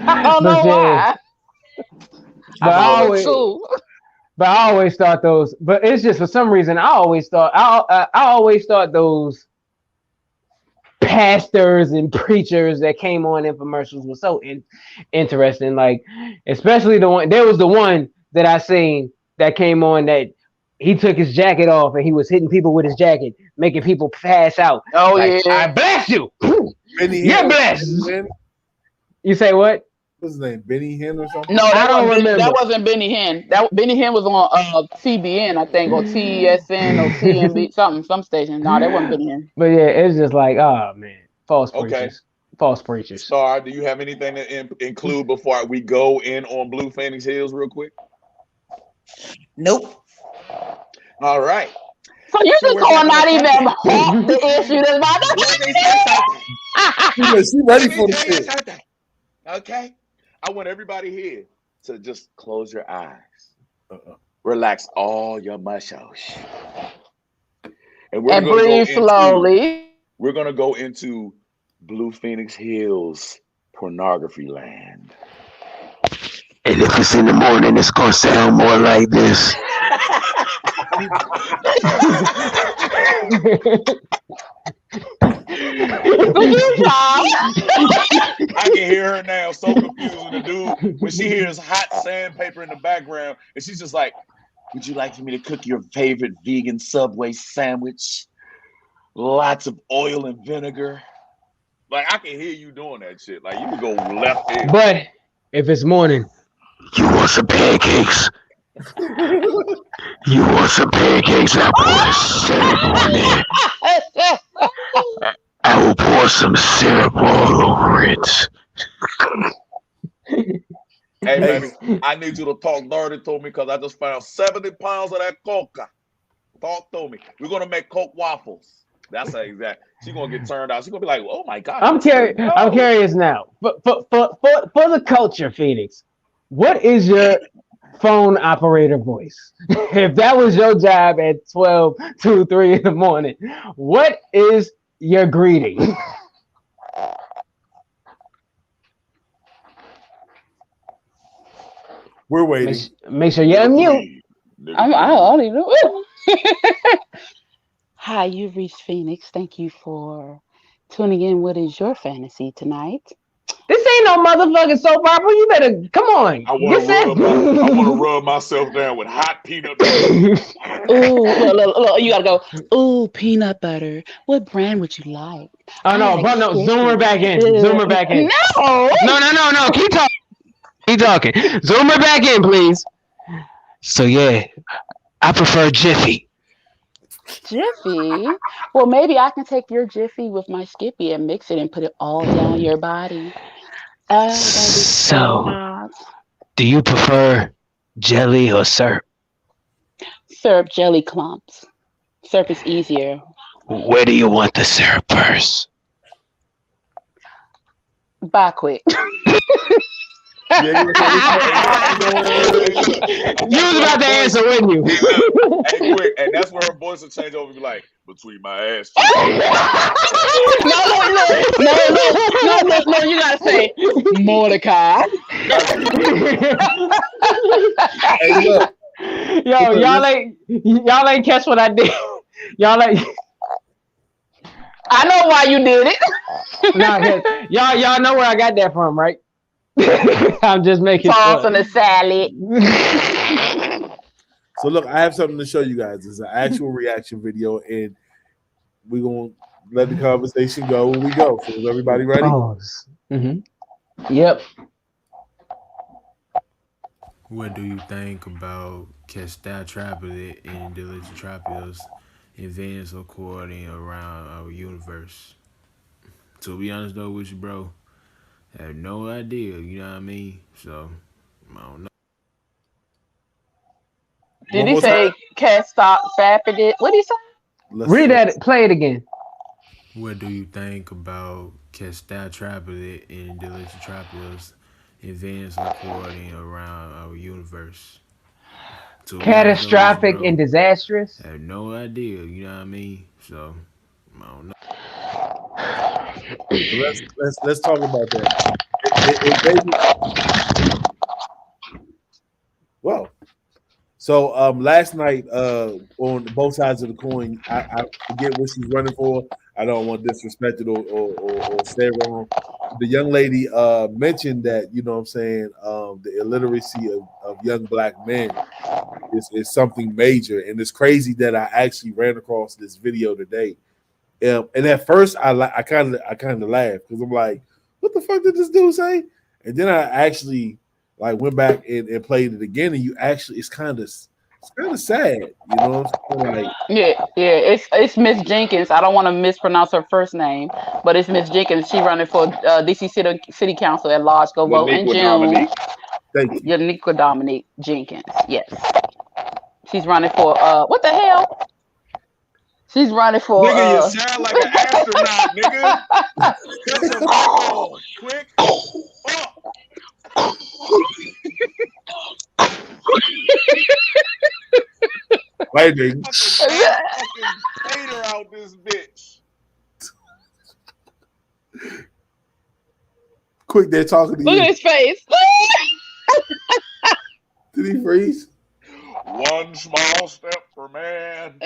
I don't know But yeah. why. But I I always, too. but I always thought those. But it's just for some reason I always thought those pastors and preachers that came on infomercials were so interesting. Like especially the one. There was the one that I seen that came on that he took his jacket off and he was hitting people with his jacket, making people pass out. Oh Like, yeah. I bless you. Benny You're Hinn. blessed. Ben- You say what? What's his name? Benny Hinn or something? No, I that don't wasn't, remember. that wasn't Benny Hinn. That Benny Hinn was on TBN, I think, or TSN or TNB, some station. No, that wasn't Benny Hinn. But yeah, it's just like, oh man, false Okay. preachers, false preachers. Star, do you have anything to include before we go in on Blue Phoenix Hills real quick? Nope. All right. So you So just we're gonna back not on even topic. halt the issue that's about Let me to say something. She ready Let for me the tell you shit. something. Okay? I want everybody here to just close your eyes. Relax all your muscles. And we're and gonna breathe slowly. We're gonna go into Blue Phoenix Hills pornography land. And if it's in the morning, it's gonna sound more like this. I can hear her now, so confused with the dude when she hears hot sandpaper in the background, and she's just like, "Would you like for me to cook your favorite vegan Subway sandwich? Lots of oil and vinegar." Like I can hear you doing that shit. Like you can go left field. But if it's morning, You want some pancakes? You want some pancakes? I pour syrup on it. I will pour some syrup all over it. Hey, baby, I need you to talk dirty to me because I just found 70 pounds of that coca. Talk to me. We're gonna make Coke waffles. That's her exact. She's gonna get turned out. She's gonna be like, "Oh my god." I'm curious. No. I'm curious now. For the culture, Phoenix, what is your phone operator voice? If that was your job at 12 to 3 in the morning, what is your greeting? We're waiting. Make sure you're unmute. I don't even know. Hi, you've reached Phoenix. Thank you for tuning in. What is your fantasy tonight? This ain't no motherfucking soap opera. You better come on. I want to rub myself down with hot peanut butter. Ooh, look, you gotta go. Ooh, peanut butter. What brand would you like? Oh no, but no, zoom her back in. Zoom her back in. No. No. Keep talking. Keep talking. Zoom her back in, please. So yeah, I prefer Jiffy. Jiffy? Well, maybe I can take your Jiffy with my Skippy and mix it and put it all down your body. Oh, that'd be so hot. Do you prefer jelly or syrup? Syrup jelly clumps. Syrup is easier. Where do you want the syrup first? Bye quick. You was about to answer, wouldn't you? Hey, quick, and that's where her voice will change over. Be like, between my ass. No. You gotta say Mordecai. Hey, look. Yo, y'all ain't catch what I did. Y'all ain't. I know why you did it. No, y'all know where I got that from, right? I'm just making Sauce on the salad. So look, I have something to show you guys. It's an actual reaction video, and we're gonna let the conversation go when we go. So is everybody ready? Yep. What do you think about Kestat Traplet and Delicious Trapios advanced recording around our universe? To be honest though with you, bro, I have no idea, you know what I mean? So, I don't know. Did he say Cat Stop Fapping? What did he say? Read that, play it again. What do you think about Kestat Traplet and Delicious Trapios advanced recording around our universe? Catastrophic and disastrous? I have no idea, you know what I mean? So, I don't know. Let's talk about that. Well, so last night on both sides of the coin, I forget what she's running for. I don't want to disrespect it or say wrong. The young lady mentioned that, you know what I'm saying, the illiteracy of young black men is something major, and it's crazy that I actually ran across this video today. And at first, I kind of laughed because I'm like, "What the fuck did this dude say?" And then I actually like went back and played it again, and it's kind of sad, you know. Like, yeah, it's Miss Jenkins. I don't want to mispronounce her first name, but it's Miss Jenkins. She running for DC City Council at large. Go vote in June. Thank you, Yaniqua Dominique Jenkins. Yes, she's running for what the hell? She's running for. Nigga, you sound like an astronaut, nigga. Cut your mic on, quick. lightning. Fucking out this bitch. Quick, they're talking to you. Look at his face. Did he freeze? One small step for man.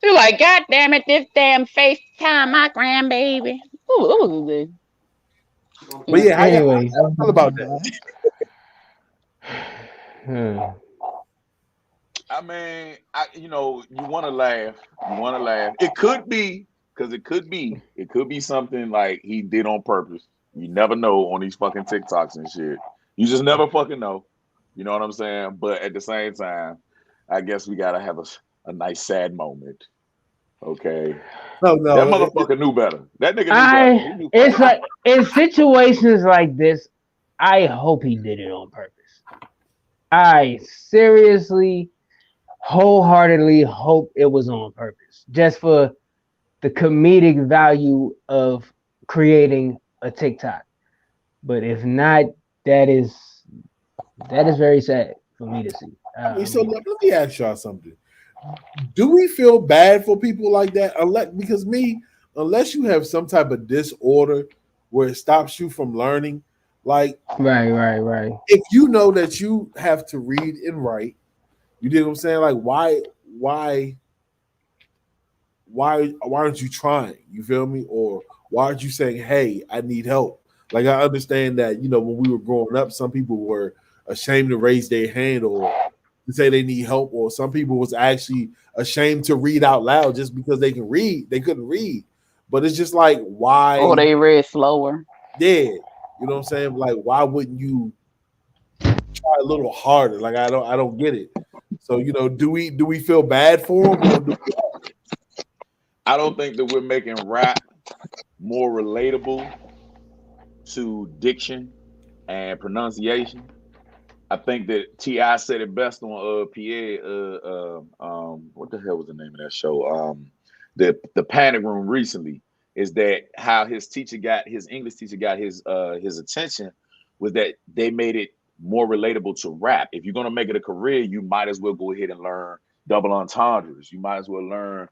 You're like, God damn it, this damn FaceTime my grandbaby. Ooh. But yeah, anyway, how you feel about that? I mean, you want to laugh. You want to laugh. It could be, because it could be something like he did on purpose. You never know on these fucking TikToks and shit. You just never fucking know. You know what I'm saying? But at the same time, I guess we gotta have a nice sad moment. Okay. No. That motherfucker knew better. That nigga knew better. It's like in situations like this, I hope he did it on purpose. I seriously, wholeheartedly hope it was on purpose. Just for the comedic value of creating a TikTok. But if not, that is very sad for me to see. So let me ask y'all something. Do we feel bad for people like that? Unless you have some type of disorder where it stops you from learning, like right. if you know that you have to read and write, you dig what I'm saying? Like why aren't you trying? You feel me? Or why aren't you saying, hey, I need help? Like I understand that, when we were growing up, some people were ashamed to raise their hand or to say they need help, or some people was actually ashamed to read out loud just because they couldn't read. But it's just like, why? Or they read slower. Yeah, you know what I'm saying? Like, why wouldn't you try a little harder? Like, I don't get it. So, do we feel bad for them? I don't think that we're making rap more relatable to diction and pronunciation. I think that T.I. said it best on Pierre. What the hell was the name of that show? The Panic Room recently, is that how his English teacher got his attention, was that they made it more relatable to rap. If you're gonna make it a career, you might as well go ahead and learn double entendres. You might as well learn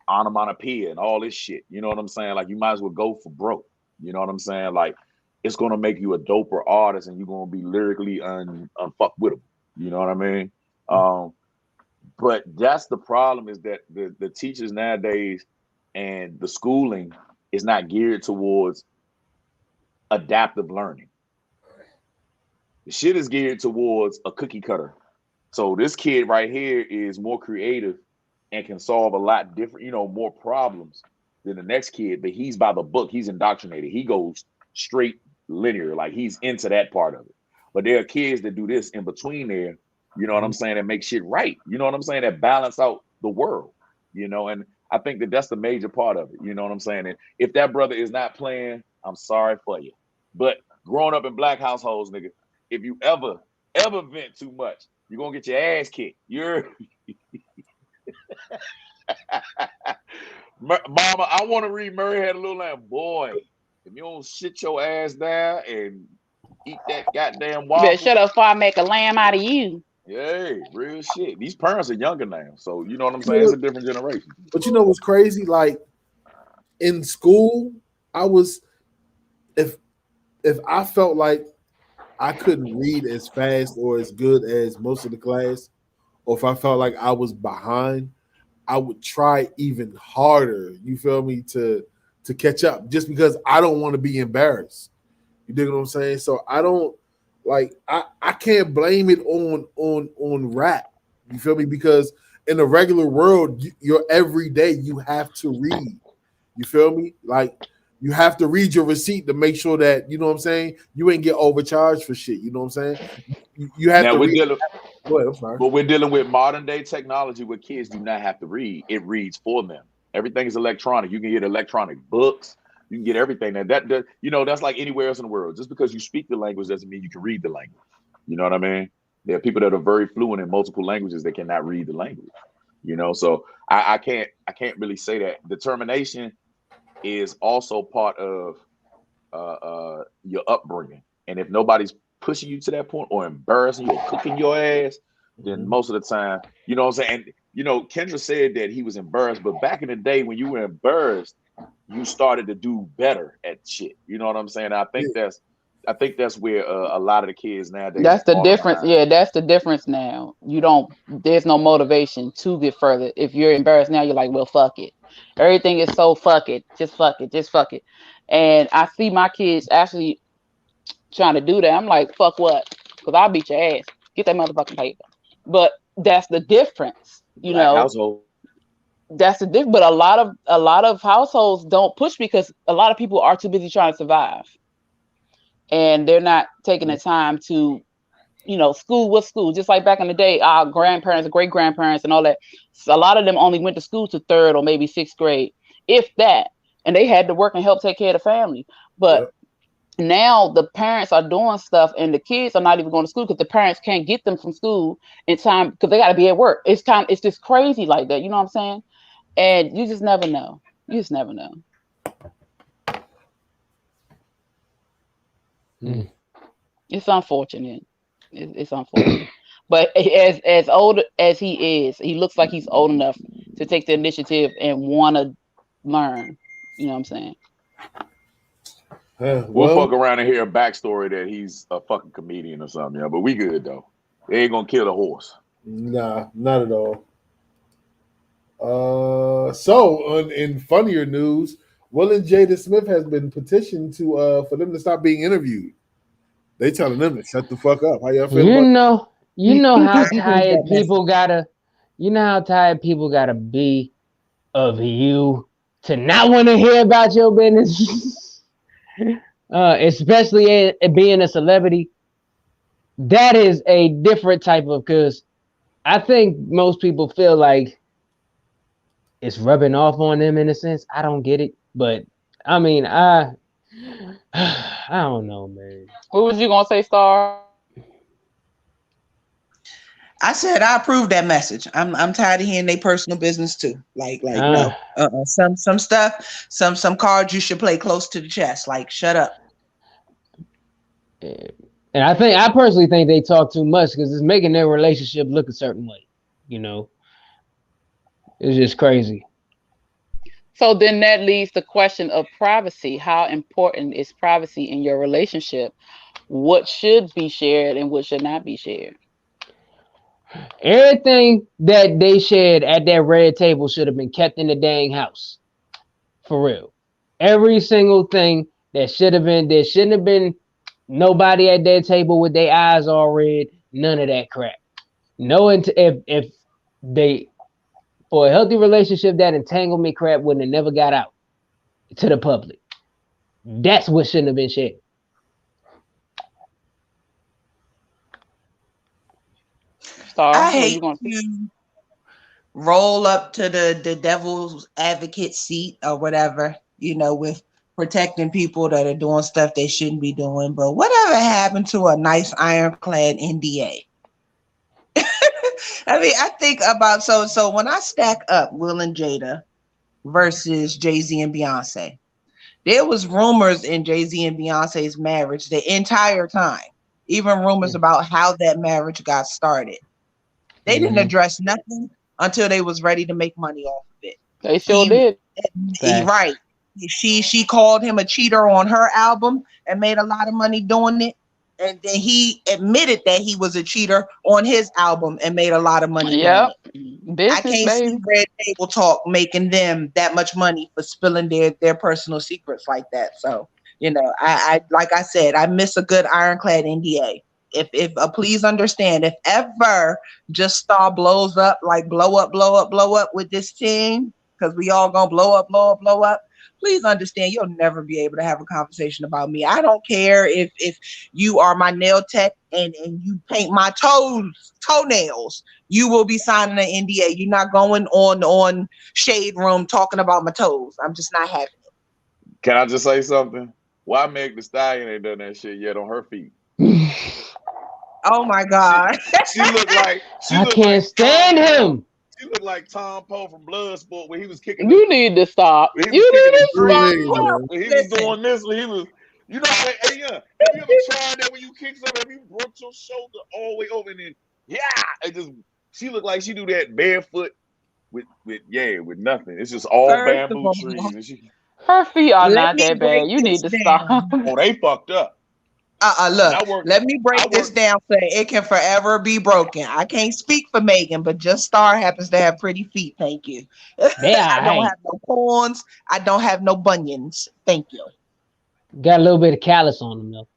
onomatopoeia and all this shit. You know what I'm saying? Like, you might as well go for broke. You know what I'm saying? Like, it's gonna make you a doper artist, and you're gonna be lyrically unfuckwittable. You know what I mean? But that's the problem, is that the teachers nowadays and the schooling is not geared towards adaptive learning. The shit is geared towards a cookie cutter. So this kid right here is more creative and can solve a lot different, more problems than the next kid, but he's by the book. He's indoctrinated. He goes straight linear, like he's into that part of it. But there are kids that do this in between there, you know what I'm saying, that make shit right. You know what I'm saying? That balance out the world, and I think that that's the major part of it. You know what I'm saying? And if that brother is not playing, I'm sorry for you. But growing up in black households, nigga, if you ever vent too much, you're gonna get your ass kicked. Mama, I want to read Murray Had a Little Lamb. Boy, if you don't sit your ass down and eat that goddamn waffle. You better shut up before I make a lamb out of you. Yeah, real shit. These parents are younger now, so you know what I'm saying? It's a different generation. But what's crazy? Like, in school, I was, if I felt like I couldn't read as fast or as good as most of the class, or if I felt like I was behind, I would try even harder, you feel me, to catch up, just because I don't want to be embarrassed. You dig what I'm saying? So I don't, like, I can't blame it on rap. You feel me? Because in the regular world, you're every day you have to read. You feel me? Like, you have to read your receipt to make sure that, you know what I'm saying, you ain't get overcharged for shit. You know what I'm saying? You have to read. Go ahead, I'm sorry. But we're dealing with modern day technology where kids do not have to read. It reads for them. Everything is electronic. You can get electronic books. You can get everything. And that that's like anywhere else in the world. Just because you speak the language doesn't mean you can read the language. You know what I mean? There are people that are very fluent in multiple languages that cannot read the language. So I can't really say that. Determination is also part of your upbringing. And if nobody's pushing you to that point or embarrassing you or cooking your ass, then most of the time, you know what I'm saying? And, Kendra said that he was embarrassed, but back in the day when you were embarrassed, you started to do better at shit. You know what I'm saying? I think that's where a lot of the kids nowadays. That's the difference. Behind. Yeah, that's the difference now. There's no motivation to get further. If you're embarrassed now, you're like, well, fuck it. Everything is so fuck it. Just fuck it. And I see my kids actually trying to do that. I'm like, fuck what? Because I'll beat your ass. Get that motherfucking paper. But that's the difference, Household. That's the difference. But a lot of households don't push because a lot of people are too busy trying to survive. And they're not taking the time to, school. Just like back in the day, our grandparents, great grandparents and all that. So a lot of them only went to school to 3rd or maybe 6th grade, if that. And they had to work and help take care of the family. But now the parents are doing stuff and the kids are not even going to school because the parents can't get them from school in time because they got to be at work. It's just crazy like that. You know what I'm saying? And you just never know. You just never know. Mm. It's unfortunate. It's unfortunate. But as old as he is, he looks like he's old enough to take the initiative and want to learn. You know what I'm saying? We'll fuck around and hear a backstory that he's a fucking comedian or something, yeah. But we good though. They ain't gonna kill the horse. Nah, not at all. So in funnier news, Will and Jada Smith has been petitioned to for them to stop being interviewed. They telling them to shut the fuck up. How y'all feel about You know how I heard tired that people gotta be of you to not want to hear about your business. Especially it being a celebrity. That is a different type of, because I think most people feel like it's rubbing off on them in a sense. I don't get it, but I mean, I don't know, man. What was you gonna say, Star? I said I approve that message. I'm tired of hearing their personal business too. Like no. Some stuff, some cards you should play close to the chest. Like shut up. And I personally think they talk too much because it's making their relationship look a certain way. You know, it's just crazy. So then that leaves the question of privacy. How important is privacy in your relationship? What should be shared and what should not be shared? Everything that they shared at that red table should have been kept in the dang house. For real. Every single thing that should have been, there shouldn't have been nobody at that table with their eyes all red. None of that crap. No, if they, for a healthy relationship, that entanglement crap wouldn't have never got out to the public. That's what shouldn't have been shared. Star, I what hate you gonna say? you roll up to the devil's advocate seat or whatever, with protecting people that are doing stuff they shouldn't be doing. But whatever happened to a nice ironclad NDA? I mean, I think about so when I stack up Will and Jada versus Jay-Z and Beyonce, there was rumors in Jay-Z and Beyonce's marriage the entire time, even rumors about how that marriage got started. They didn't address nothing until they was ready to make money off of it. They sure did. Right. She called him a cheater on her album and made a lot of money doing it. And then he admitted that he was a cheater on his album and made a lot of money. Yep. I can't see Red Table Talk making them that much money for spilling their personal secrets like that. So, I like I said, I miss a good ironclad NDA. If please understand, if ever Just Star blows up, like blow up with this team, because we all gonna blow up, please understand you'll never be able to have a conversation about me. I don't care if you are my nail tech and you paint my toenails, you will be signing an NDA. You're not going on Shade Room talking about my toes. I'm just not having it. Can I just say something? Why Meg Thee Stallion ain't done that shit yet on her feet? Oh my God. She looked like I can't stand him. She looked like Tom Poe from Bloodsport when he was kicking. You need to stop. You need to stop. When he was doing this, when he was, hey, yeah. Have you ever tried that when you kick something? Have you broke your shoulder all the way over and then, she looked like she do that barefoot with nothing. It's just all bamboo trees. Her feet are not that bad. You need to stop. Oh, they fucked up. Look, let me break this down so it can forever be broken. I can't speak for Megan, but Just Star happens to have pretty feet. Thank you. I don't have no corns. I don't have no bunions. Thank you. Got a little bit of callus on them though.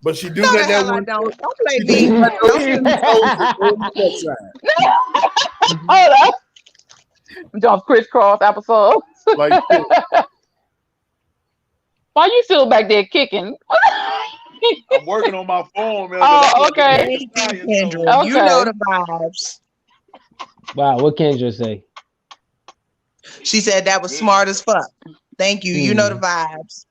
But she do got that one. Don't play me. Hold up. Just crisscross episode. Like, why you still back there kicking? I'm working on my phone, man. Oh, okay. Kendra, you know the vibes. Wow, what Kendra say? She said that was smart as fuck. Thank you. You know the vibes.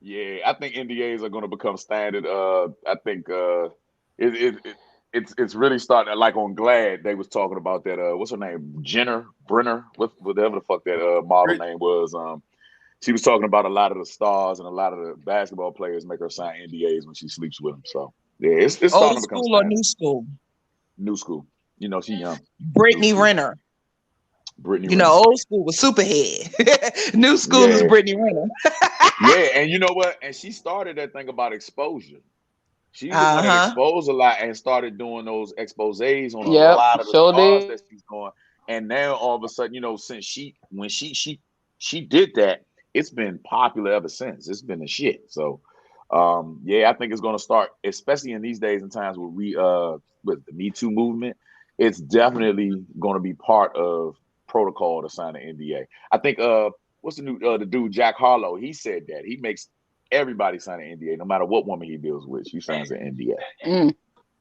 Yeah, I think NDAs are going to become standard. I think it's really starting. Like on Glad, they was talking about that. What's her name? Brenner, whatever the fuck that model name was. She was talking about a lot of the stars and a lot of the basketball players make her sign NDAs when she sleeps with them. So yeah, it's starting Old to become school or standard. new school? New school. You know, she young. Brittany Renner. Brittany You Renner. know, old school was Superhead. New school is Yeah. Brittany Renner. Yeah, and you know what? And she started that thing about exposure. She's the one that exposed a lot and started doing those exposés on a lot of the stars that she's doing. And now all of a sudden, you know, since she did that, it's been popular ever since. It's been a shit. So yeah, I think it's gonna start, especially in these days and times where we with the Me Too movement, it's definitely gonna be part of protocol to sign an NDA. I think what's the dude Jack Harlow, he said that he makes everybody sign an NDA no matter what woman he deals with. She signs an NDA.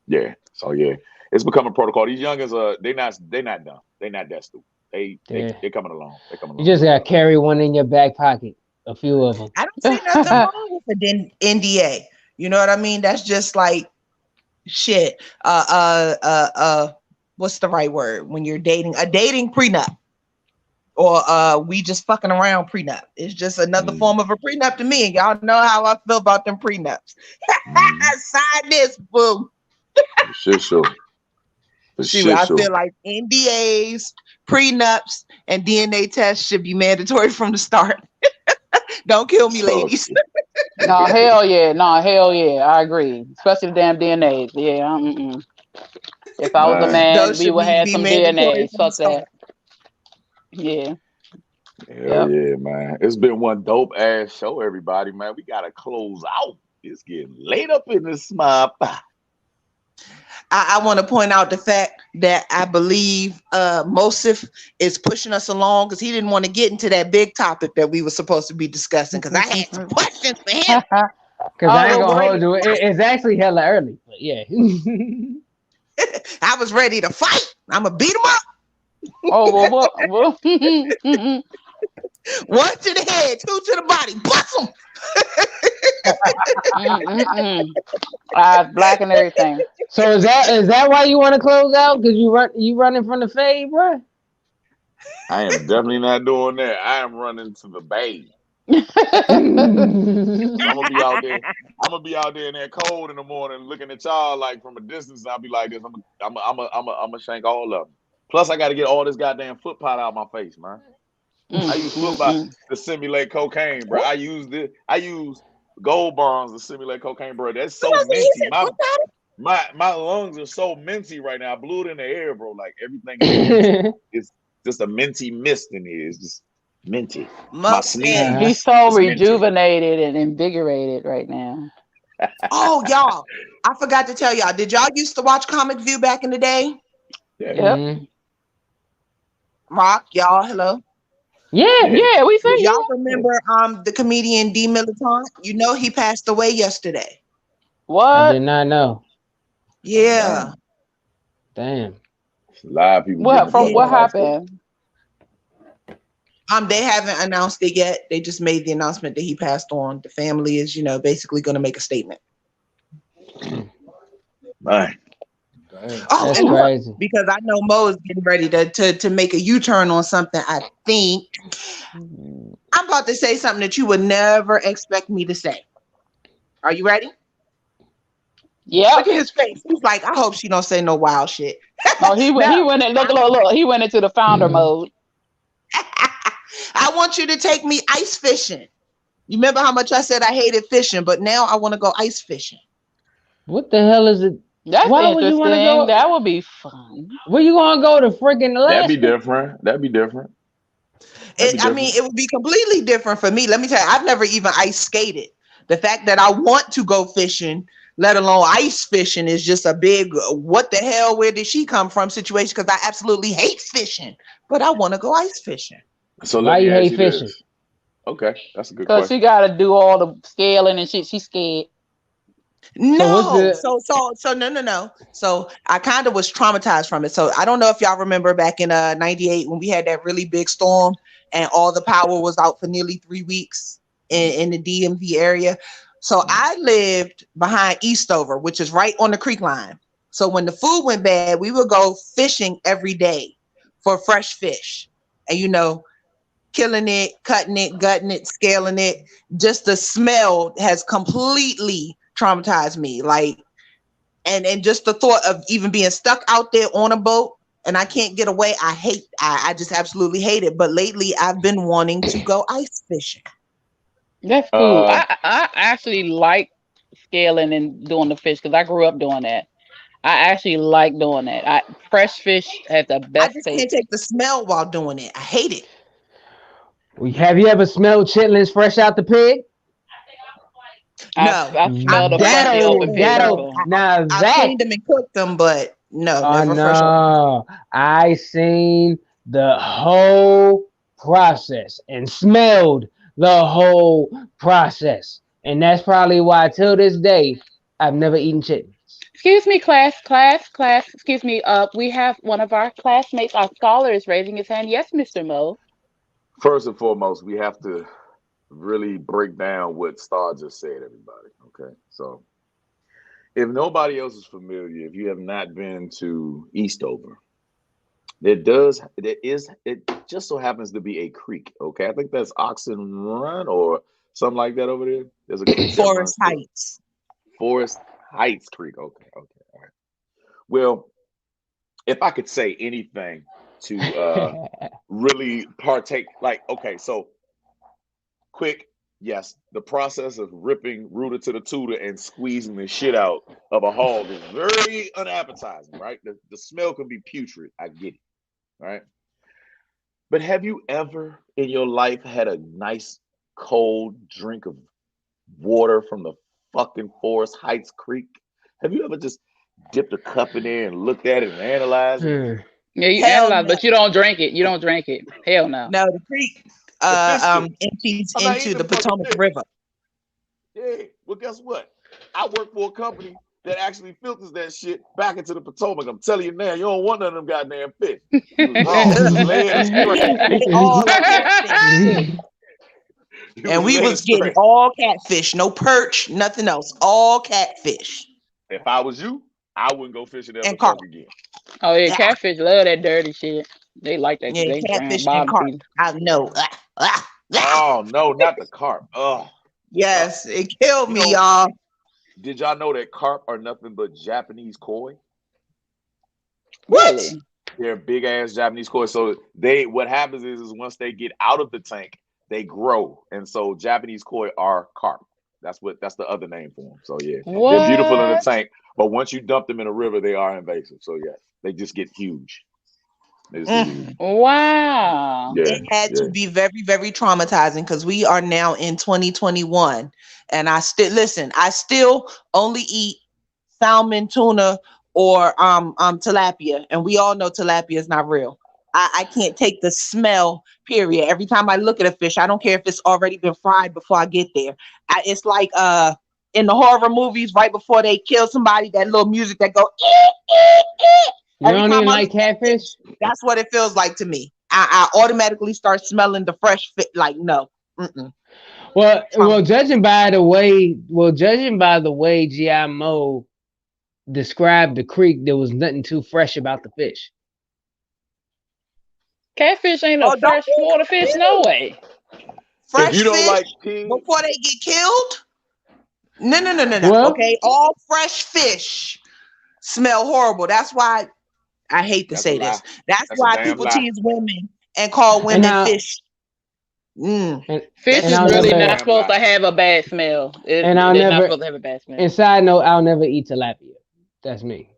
Yeah, so yeah, it's becoming protocol. These youngins they're not dumb, they're not that stupid. They're coming along. You just gotta carry one in your back pocket, a few of them. I don't see nothing wrong with an NDA. You know what I mean? That's just like shit. What's the right word when you're dating? A dating prenup, or we just fucking around prenup. It's just another form of a prenup to me, and y'all know how I feel about them prenups. Sign this, boo. Shit, sure. I feel like NDAs, prenups, and DNA tests should be mandatory from the start. Don't kill me, ladies. No, hell yeah. I agree. Especially the damn DNA. Yeah. If I was a man, we would have some DNA. Fuck that. Yeah. Hell yeah, man. It's been one dope ass show, everybody, man. We gotta close out. It's getting late up in this smile. I want to point out the fact that I believe Mosif is pushing us along because he didn't want to get into that big topic that we were supposed to be discussing, because I had some questions for him. Because I ain't gonna hold you. It's actually hella early, but yeah. I was ready to fight. I'm gonna beat him up. Oh, well. One to the head, two to the body. Bust him. Eyes black and everything. So is that why you want to close out? Because you running from the fade, bro? I am definitely not doing that. I am running to the bay. I'm gonna be out there in that cold in the morning, looking at y'all like from a distance. I'll be like this. I'm gonna shank all of them. Plus, I got to get all this goddamn foot pot out of my face, man. I use foot pot to simulate cocaine, bro. I use gold bonds to simulate cocaine, bro. That's so minty. My lungs are so minty right now. I blew it in the air, bro. Like everything is just a minty mist in here. It's just minty. My sneeze. He's so rejuvenated and invigorated right now. Oh, y'all! I forgot to tell y'all. Did y'all used to watch Comic View back in the day? Yeah. Yep. Rock, y'all, hello. Yeah, we see y'all remember the comedian D Militant? You know he passed away yesterday. What? I did not know. Yeah. Damn. A lot of people. What happened? They haven't announced it yet. They just made the announcement that he passed on. The family is, basically going to make a statement. Man. Oh, that's and crazy. Because I know Mo is getting ready to make a U-turn on something. I think I'm about to say something that you would never expect me to say. Are you ready? Yeah. Look at his face. He's like, I hope she don't say no wild shit. Oh, he went and look. He went into the founder mode. I want you to take me ice fishing. You remember how much I said I hated fishing, but now I want to go ice fishing. What the hell is it? That's Why would interesting. you want to go? That would be fun. Where you gonna go to freaking Alaska? That'd be different. I mean, it would be completely different for me. Let me tell you, I've never even ice skated. The fact that I want to go fishing, let alone ice fishing, is just a big what the hell, where did she come from situation, because I absolutely hate fishing, but I want to go ice fishing. So why you hate fishing? This. Okay, that's a good question. Because she got to do all the scaling and shit. She's scared. No, so no. So I kind of was traumatized from it. So I don't know if y'all remember back in '98 when we had that really big storm and all the power was out for nearly 3 weeks in the DMV area. So I lived behind Eastover, which is right on the creek line. So when the food went bad, we would go fishing every day for fresh fish. And, killing it, cutting it, gutting it, scaling it. Just the smell has completely traumatized me. And just the thought of even being stuck out there on a boat and I can't get away, I just absolutely hate it. But lately I've been wanting to go ice fishing. That's cool. I actually like scaling and doing the fish because I grew up doing that. I actually like doing that. Fresh fish has the I best just taste. can't take the smell while doing it. I hate it. Have you ever smelled chitlins fresh out the pig? No. I smell the freshly open pig. Now I that cleaned them and cooked them, but no, never fresh. no, I seen the whole process and smelled the whole process, and that's probably why till this day I've never eaten chitlins. Excuse me, class. Excuse me. We have one of our classmates, our scholar, is raising his hand. Yes, Mr. Mo. First and foremost, we have to really break down what Star just said, everybody. Okay. So if nobody else is familiar, if you have not been to Eastover, it just so happens to be a creek. Okay. I think that's Oxen Run or something like that over there. There's a creek. Forest Heights. Forest Heights Creek. Okay. All right. Well, if I could say anything to really partake, so quick, yes, the process of ripping Rooter to the Tooter and squeezing the shit out of a hog is very unappetizing, right? The smell can be putrid. I get it, right? But have you ever in your life had a nice cold drink of water from the fucking Forest Heights Creek? Have you ever just dipped a cup in there and looked at it and analyzed it? Yeah, you Hell analyze, no. but you don't drink it. You don't drink it. Hell no. No, the creek empties I'm not into eating the the fucking Potomac fish. River. Yeah, well, guess what? I work for a company that actually filters that shit back into the Potomac. I'm telling you now, you don't want none of them goddamn fish. You was wrong. You was led astray. It's all catfish. You And we led was getting astray. all catfish, no perch, nothing else, all catfish. If I was you, I wouldn't go fishing ever And the fuck carp. again. Oh yeah, catfish love that dirty shit. They like that. Yeah, They catfish drown and bottom carp. feeders. I know. Oh no, not the carp. Oh, Yes, it killed You me, know- y'all. did y'all know that carp are nothing but Japanese koi? What? Really? They're big ass Japanese koi. So what happens is once they get out of the tank, they grow, and so Japanese koi are carp. That's the other name for them. So yeah, they're beautiful in the What? tank, but once you dump them in a river, they are invasive. So yeah, they just get huge. They just get huge. Wow. Yeah, It had yeah. to be very, very traumatizing because we are now in 2021, and I still only eat salmon, tuna, or tilapia, and we all know tilapia is not real. I can't take the smell. Period. Every time I look at a fish, I don't care if it's already been fried before I get there. It's like in the horror movies, right before they kill somebody, that little music that go. You Every don't time even I like look at catfish? that's what it feels like to me. I automatically start smelling the fresh fish. Like no. Mm-mm. Well, judging by the way G.I. Mo described the creek, there was nothing too fresh about the fish. Catfish ain't Oh, a don't freshwater be fish, no way. Fresh If you don't fish like pig, before they get killed? No. Well- Okay, all fresh fish smell horrible. That's why I hate to That's say a lie. this. That's That's a why damn people lie. tease women and call women now- fish. And, Fish and is I'll really never, not supposed to have a bad smell. And I'll They're never- not supposed to have a bad smell. and side note, I'll never eat tilapia. That's me.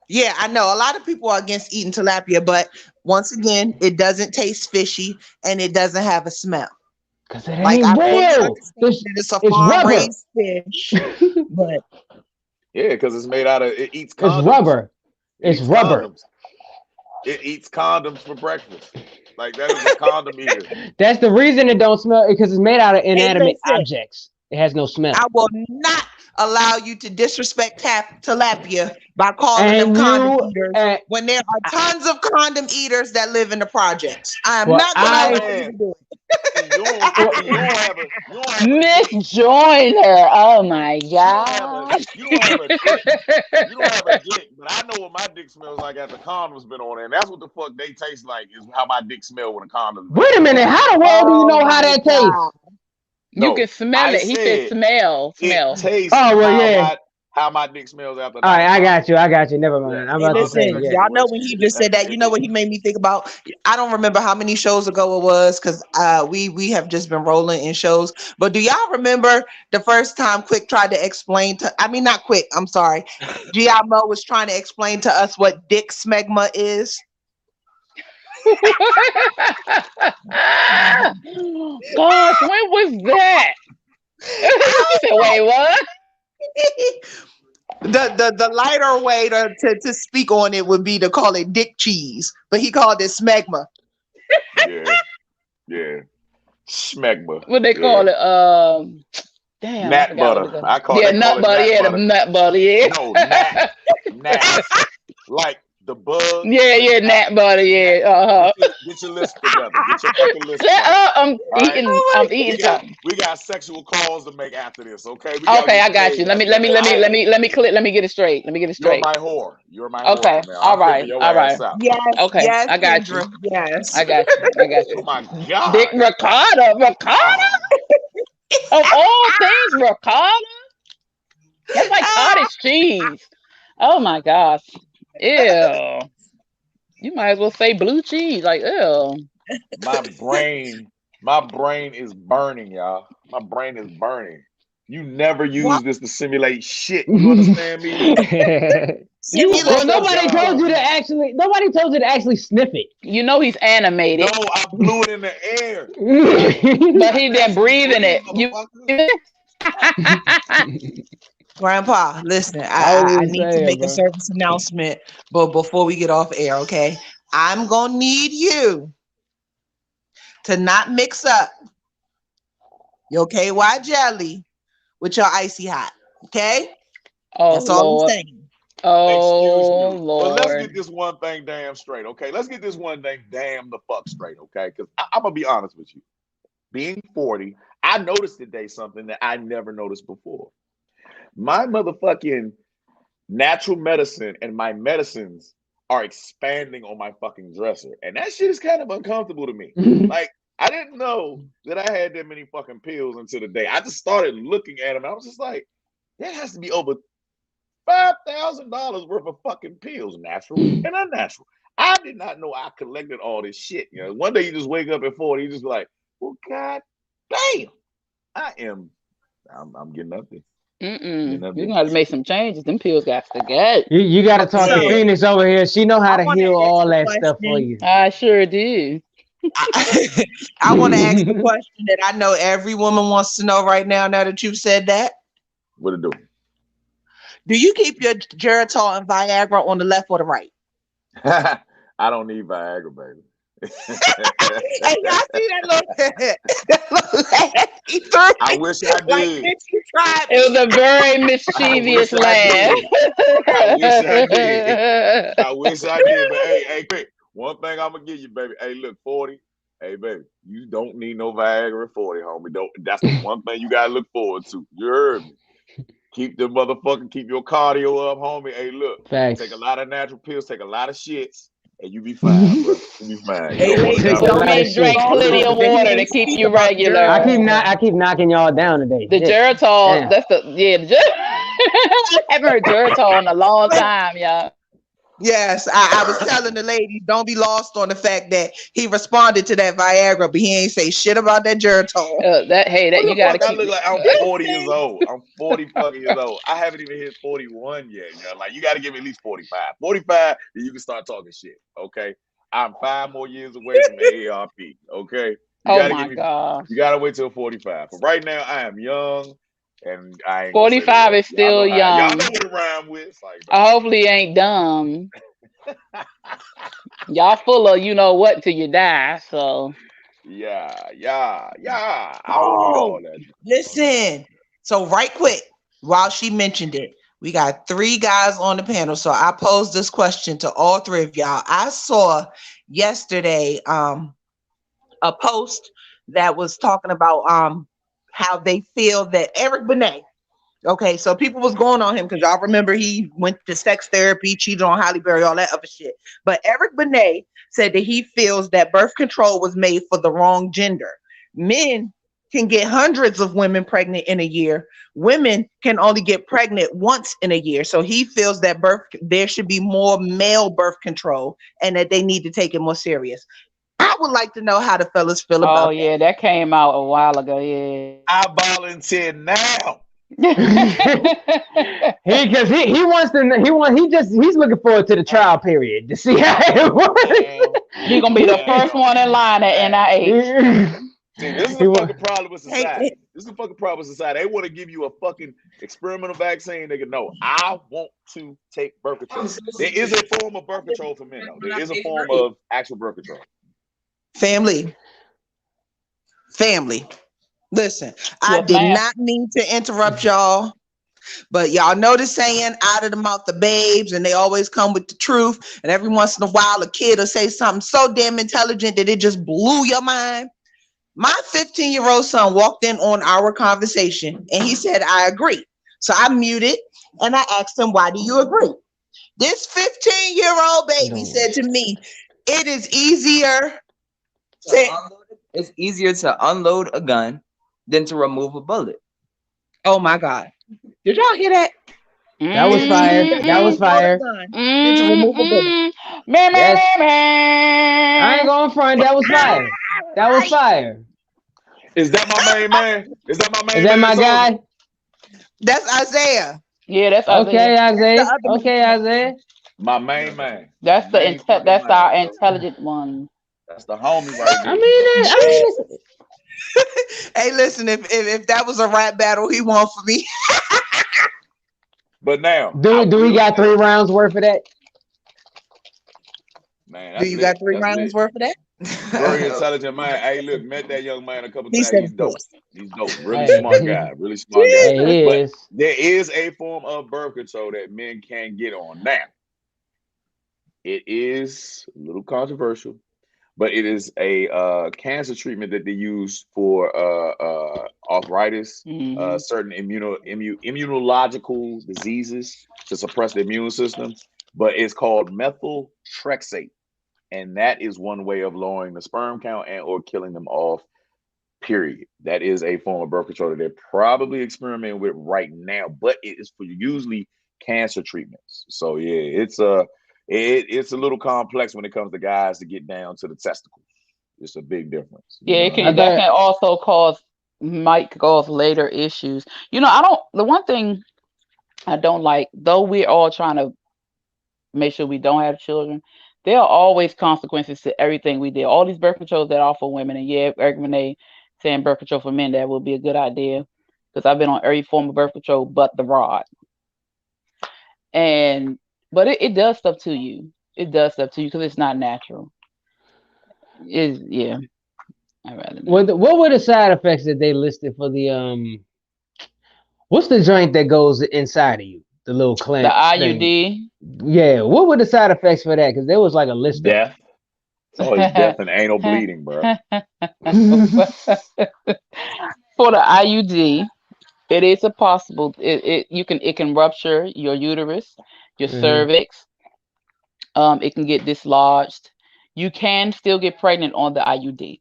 Yeah, I know a lot of people are against eating tilapia, but once again, it doesn't taste fishy and it doesn't have a smell. Because it Like ain't I fully real. understand that it's a It's rubber. farm-raised fish, but yeah, because it's made out of it eats It's condoms. rubber. It It's eats rubber. condoms. It eats condoms for breakfast. Like that is a condom eater. That's the reason it don't smell, because it's made out of inanimate listen. objects. It has no smell. I will not allow you to disrespect tilapia by calling them And condom you- eaters and- when there are tons of condom eaters that live in the projects. I am Well, not going to I- allow you to do it. You don't have a Miss Joyner. Oh my God. you don't have a dick, but I know what my dick smells like after condom's been on it, and that's what the fuck they taste like is how my dick smell when a condom's been Wait a minute. How the world do you know how that tastes? You can smell it. He said smell. It tastes Oh, well, yeah. how my dick smells after. All right, I got you. Never mind. I'm about to say, Listen, y'all know when he just said that, you know what he made me think about? I don't remember how many shows ago it was because we have just been rolling in shows. But do y'all remember the first time Quick tried to explain not Quick, I'm sorry. G.I. Mo was trying to explain to us what dick smegma is? Gosh, when was that? She said, wait, what? The lighter way to speak on it would be to call it dick cheese, but he called it smegma. Yeah. Smegma. What they call it? Damn. Nut butter. I call it. Yeah, Nut butter. Yeah, the nut butter. Yeah. No, nat. Like the bug. Yeah, nut butter. Yeah. Get your list together. Get your fucking list Shut together. up. I'm eating something. We got sexual calls to make after this, okay? Okay, I got you. Let me get it straight. You're my whore. Okay. All right. Yes. Okay. Yes, I got Kendra. you. Yes. I got you. Oh my God. Dick ricotta. Of all things, ricotta. That's like cottage cheese. Oh my gosh. Ew. You might as well say blue cheese. Like, ew. My brain is burning, y'all. My brain is burning. You never use this to simulate shit. You understand me? Nobody told you to actually sniff it. You know he's animated. No, I blew it in the air. But he didn't breathe in it. Grandpa, listen, I need to make a service announcement, but before we get off air, okay? I'm gonna need you to not mix up your KY jelly with your icy hot, okay? Oh, that's all Lord. I'm saying. Oh, Excuse me. Lord. But let's get this one thing damn straight, okay? Let's get this one thing damn the fuck straight, okay? Because I'm gonna be honest with you. Being 40, I noticed today something that I never noticed before. My motherfucking natural medicine and my medicines are expanding on my fucking dresser. And that shit is kind of uncomfortable to me. Like, I didn't know that I had that many fucking pills until the day. I just started looking at them. And I was just like, that has to be over $5,000 worth of fucking pills, natural and unnatural. I did not know I collected all this shit. You know, one day you just wake up at 40, you just be like, well, God damn, I'm getting up there. You're gonna have to make some changes. Them pills got to go. You got to talk to Phoenix over here. She know how to heal all that stuff for you. I sure do. I want to ask the question that I know every woman wants to know right now that you've said that. What it do? Do you keep your Geritol and Viagra on the left or the right? I don't need Viagra, baby. Hey, y'all see that little I wish I did. Like, you tried. It was a very mischievous laugh. I wish I did. But hey, quick. One thing I'm gonna give you, baby. Hey, look, 40. Hey, baby, you don't need no Viagra at 40, homie. That's the one thing you gotta look forward to. You heard me. Keep your cardio up, homie. Hey, look, take a lot of natural pills, take a lot of shits, and you be fine, bro. You be fine. Drink plenty of water to keep you regular. I keep knocking y'all down today. The Geritol, that's I haven't heard Geritol in a long time, y'all. Yes, I was telling the ladies, don't be lost on the fact that he responded to that Viagra, but he ain't say shit about that Geritol. You gotta keep. I look like I'm 40 years old. I'm 40 fucking years old. I haven't even hit 41 yet. You know? Like, you gotta give me at least 45. 45, then you can start talking shit. Okay, I'm 5 more years away from AARP. Okay. God. You gotta wait till 45. But right now, I am young. And I ain't 45 is still young. Y'all know what to rhyme with. Like, hopefully ain't dumb. Y'all full of you know what till you die. So yeah. I don't need all that. Listen. So right quick, while she mentioned it, we got 3 guys on the panel. So I posed this question to all 3 of y'all. I saw yesterday a post that was talking about how they feel that Eric Benet. Okay, so people was going on him because y'all remember he went to sex therapy, cheated on Halle Berry, all that other shit. But Eric Benet said that he feels that birth control was made for the wrong gender. Men can get hundreds of women pregnant in a year. Women can only get pregnant once in a year. So he feels that there should be more male birth control and that they need to take it more serious. I would like to know how the fellas feel about Oh yeah, that came out a while ago. Yeah. I volunteer now. Because he wants to he's looking forward to the trial period to see how it works. He's gonna be the first one in line at NIH. See, this is the fucking problem with society. This is the fucking problem with society. They want to give you a fucking experimental vaccine. They can know. I want to take birth control. There is a form of birth control for men, though. There is a form of actual birth control. Family. Listen, I did not mean to interrupt y'all, but y'all know the saying, out of the mouth of babes, and they always come with the truth. And every once in a while, a kid will say something so damn intelligent that it just blew your mind. My 15-year-old son walked in on our conversation and he said, I agree. So I muted and I asked him, why do you agree? This 15-year-old baby said to me, it is easier. It's easier to unload a gun than to remove a bullet. Oh my God. Did y'all hear that? That was fire. That was fire. I ain't going front. That was fire. That was fire. Is that my main man? Is that my main Is that man? my guy? That's Isaiah. Yeah, that's Isaiah. Okay, Isaiah. Okay, Isaiah. My main man. That's that's our intelligent one. That's the homie right there. I mean, hey, listen, if that was a rap battle, he won for me. But now, do we got 3 rounds worth of that? Man, do you got 3 rounds worth of that? Very intelligent man. Hey, look, met that young man a couple times. He's dope. He's dope. Really smart guy. Really smart guy. But there is a form of birth control that men can get on. Now, it is a little controversial, but it is a cancer treatment that they use for arthritis, certain immunological diseases to suppress the immune system. But it's called methotrexate. And that is one way of lowering the sperm count and or killing them off, period. That is a form of birth control that they're probably experimenting with right now, but it is for usually cancer treatments. So yeah, it's a little complex when it comes to guys to get down to the testicles. It's a big difference. Yeah, that can also might cause later issues. The one thing I don't like, though we're all trying to make sure we don't have children, there are always consequences to everything we did. All these birth controls that are for women, and yeah, Eric Benet saying birth control for men, that would be a good idea, because I've been on every form of birth control but the rod. But it does stuff to you. It does stuff to you because it's not natural. I'd rather not. What were the side effects that they listed for the what's the joint that goes inside of you? The little clamp. The IUD. Thing. Yeah. What were the side effects for that? Because there was like a list. Death. Oh, it's death and anal bleeding, bro. For the IUD, it is a possible. It can rupture your uterus, your cervix. It can get dislodged. You can still get pregnant on the IUD.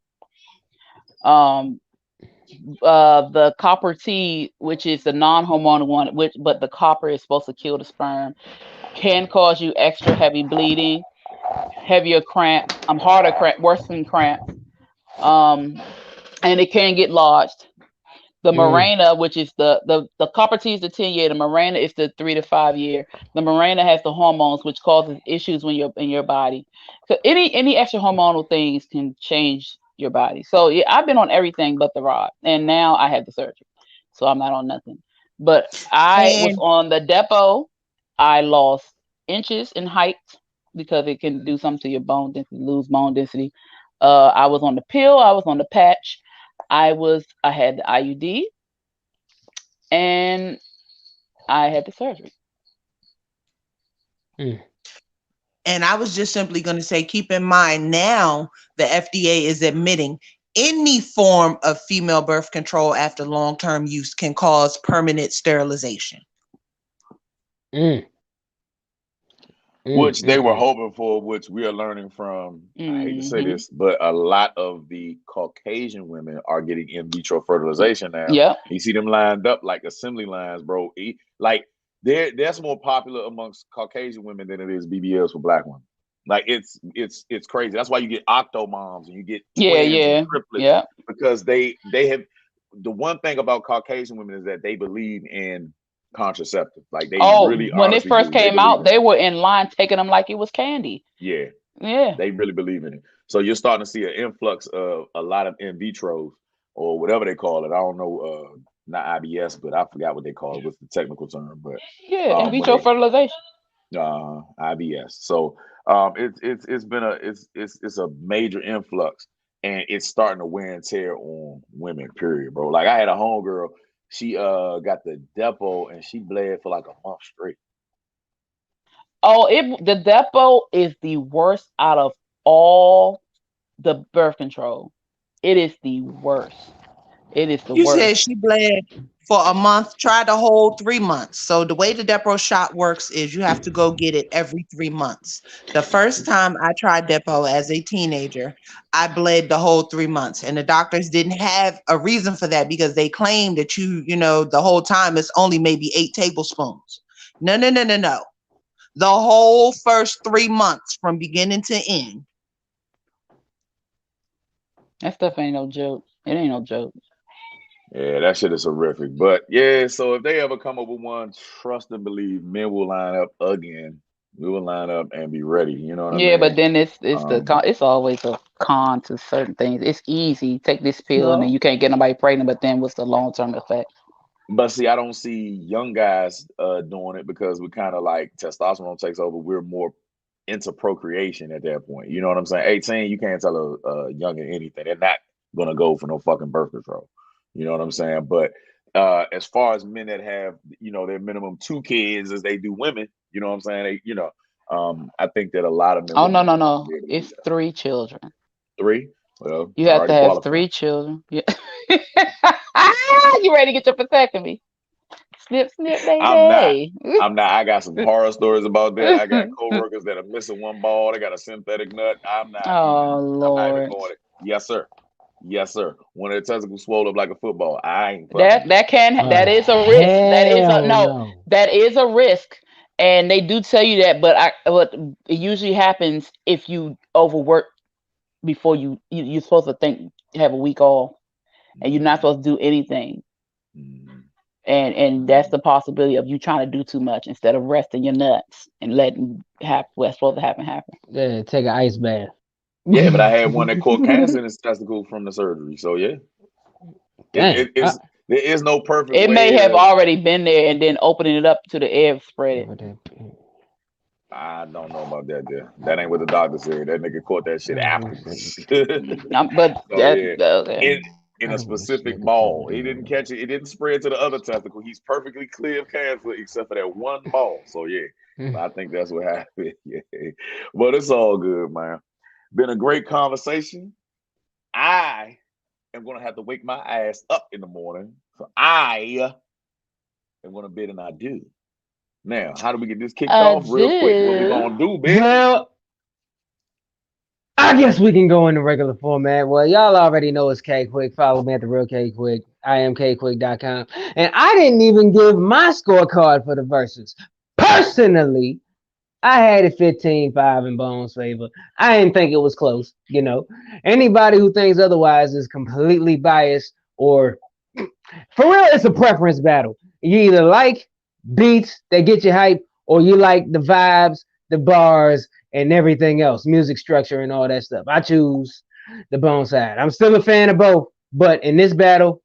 The copper T, which is the non-hormonal one, but the copper is supposed to kill the sperm, can cause you extra heavy bleeding, heavier cramp, harder cramp, worse than cramp, and it can get lodged. The Mirena, which is the copper T is the 10-year, the Mirena is the 3 to 5 year. The Mirena has the hormones, which causes issues when you're in your body. So any extra hormonal things can change your body. So yeah, I've been on everything but the rod, and now I had the surgery, so I'm not on nothing. But I was on the Depo. I lost inches in height because it can do something to your bone density, lose bone density. I was on the pill. I was on the patch. I had the IUD, and I had the surgery. And I was just simply going to say, keep in mind now the FDA is admitting any form of female birth control after long-term use can cause permanent sterilization. Which they were hoping for, which we are learning from. I hate to say this, but a lot of the Caucasian women are getting in vitro fertilization now. Yeah, you see them lined up like assembly lines, bro. Like that's more popular amongst Caucasian women than it is BBLs for black women. Like it's crazy. That's why you get octo moms and you get twins and triplets, because they have the one thing about Caucasian women is that they believe in contraceptive. Like they really when it first came out, they were in line taking them like it was candy. Yeah, yeah, they really believe in it. So you're starting to see an influx of a lot of in vitros or whatever they call it. I don't know, not IBS, but I forgot what they call it. What's the technical term? But in vitro fertilization. IBS. So it's been a major influx, and it's starting to wear and tear on women. Period, bro. Like I had a homegirl. She got the Depo and she bled for like a month straight. The Depo is the worst out of all the birth control. It is the worst. It is the worst. You said she bled for a month. Try the whole 3 months. So the way the Depo shot works is you have to go get it every 3 months. The first time I tried Depo as a teenager, I bled the whole 3 months, and the doctors didn't have a reason for that because they claimed that you know, the whole time it's only maybe 8 tablespoons. No. The whole first 3 months from beginning to end. That stuff ain't no joke. It ain't no joke. Yeah, that shit is horrific. But yeah, so if they ever come up with one, trust and believe, men will line up again. We will line up and be ready. You know what I mean? Yeah, but then it's always a con to certain things. It's easy. Take this pill and then you can't get nobody pregnant, but then what's the long-term effect? But see, I don't see young guys doing it because we kind of like testosterone takes over. We're more into procreation at that point. You know what I'm saying? 18, you can't tell a youngin anything. They're not gonna go for no fucking birth control. You know what I'm saying? But as far as men that have, you know, their minimum 2 kids as they do women, you know what I'm saying? They, I think that a lot of men. Oh no. It's 3 children. 3? Well, you have to have 3 children. Yeah. You ready to get your vasectomy? Snip, baby. I'm not. I got some horror stories about that. I got coworkers that are missing 1 ball. They got a synthetic nut. I'm not. Lord. I'm not even going it. Yes, sir. One of the testicles swole up like a football. I ain't. That is a risk. That is a risk. And they do tell you that, but it usually happens if you overwork before you're supposed to have a week off, and you're not supposed to do anything. And that's the possibility of you trying to do too much instead of resting your nuts and letting what's supposed to happen. Yeah, take an ice bath. Yeah, but I had one that caught cancer in his testicle from the surgery. So yeah, there is no perfect. It may have already been there, and then opening it up to the air spread it. I don't know about that. There, that ain't what the doctor said. That nigga caught that shit afterwards. In a specific ball, he didn't catch it. It didn't spread to the other testicle. He's perfectly clear of cancer except for that 1 ball. So yeah, I think that's what happened. Yeah, but it's all good, man. Been a great conversation. I am gonna have to wake my ass up in the morning. So I am gonna bid and I do. Now, how do we get this kicked off real quick? What we gonna do, bitch? Well, I guess we can go in the regular format. Well, y'all already know it's K Quick. Follow me at the real K Quick. I am kquick.com. And I didn't even give my scorecard for the verses. Personally, I had it 15-5 in Bone's favor. I didn't think it was close. You know, anybody who thinks otherwise is completely biased, or for real, it's a preference battle. You either like beats that get you hype, or you like the vibes, the bars, and everything else, music structure and all that stuff. I choose the Bone side. I'm still a fan of both, but in this battle,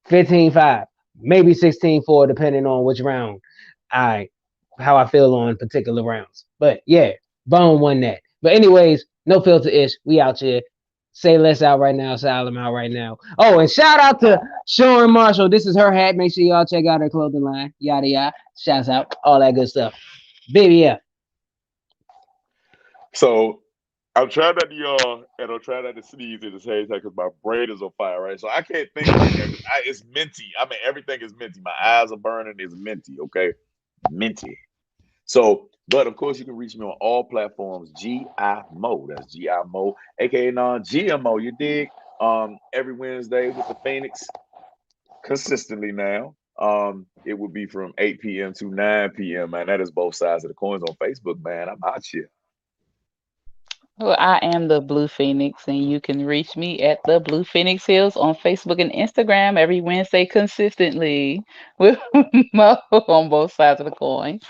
15-5, maybe 16-4, depending on which round how I feel on particular rounds. But yeah, Bone won that. But anyways, no filter ish. We out here. Say less out right now. Salem out right now. Oh, and shout out to Sean Marshall. This is her hat. Make sure y'all check out her clothing line. Yada yada. Shouts out. All that good stuff. Baby, yeah. So I'm trying not to and I'm trying not to sneeze at the same time because my brain is on fire, right? So I can't think right now. It's minty. I mean, everything is minty. My eyes are burning. It's minty, okay? Minty. So, but of course, you can reach me on all platforms. G.I. Mo. That's G.I. Mo, aka non-GMO. You dig? Every Wednesday with the Phoenix, consistently now. It would be from 8 p.m. to 9 p.m. Man, that is both sides of the coins on Facebook. Man, I'm out here. Well, I am the Blue Phoenix, and you can reach me at the Blue Phoenix Hills on Facebook and Instagram every Wednesday consistently with Mo on both sides of the coin.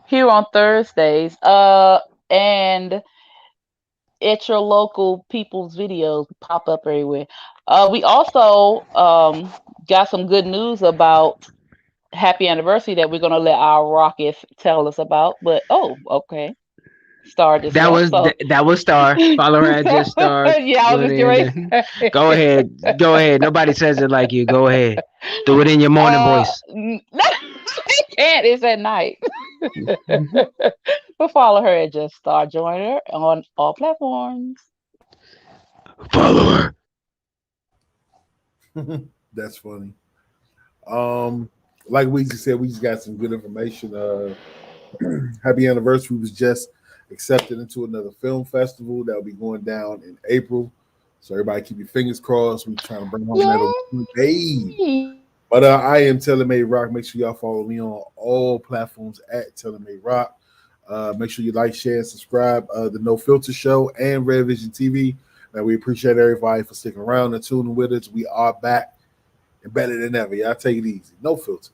Here on Thursdays, and at your local people's videos pop up everywhere. We also got some good news about happy anniversary that we're gonna let our Rockets tell us about. But okay. Star just That left. was So that was Star. Follow her at Just Star. yeah, I was just getting ready to Go ahead. Go ahead. Nobody says it like you. Go ahead. Do it in your morning voice. No, I can't. It's at night. But follow her at Just Star. Join her on all platforms. Follow her. That's funny. Like we just said, we just got some good information. Happy anniversary was just accepted into another film festival that will be going down in April. So everybody keep your fingers crossed. We're trying to bring home that babe. But I am TaylorMade Rock. Make sure y'all follow me on all platforms at TaylorMade Rock. Make sure you like, share, and subscribe. The No Filter Show and Red Vision TV. And we appreciate everybody for sticking around and tuning with us. We are back and better than ever. Y'all take it easy. No filter.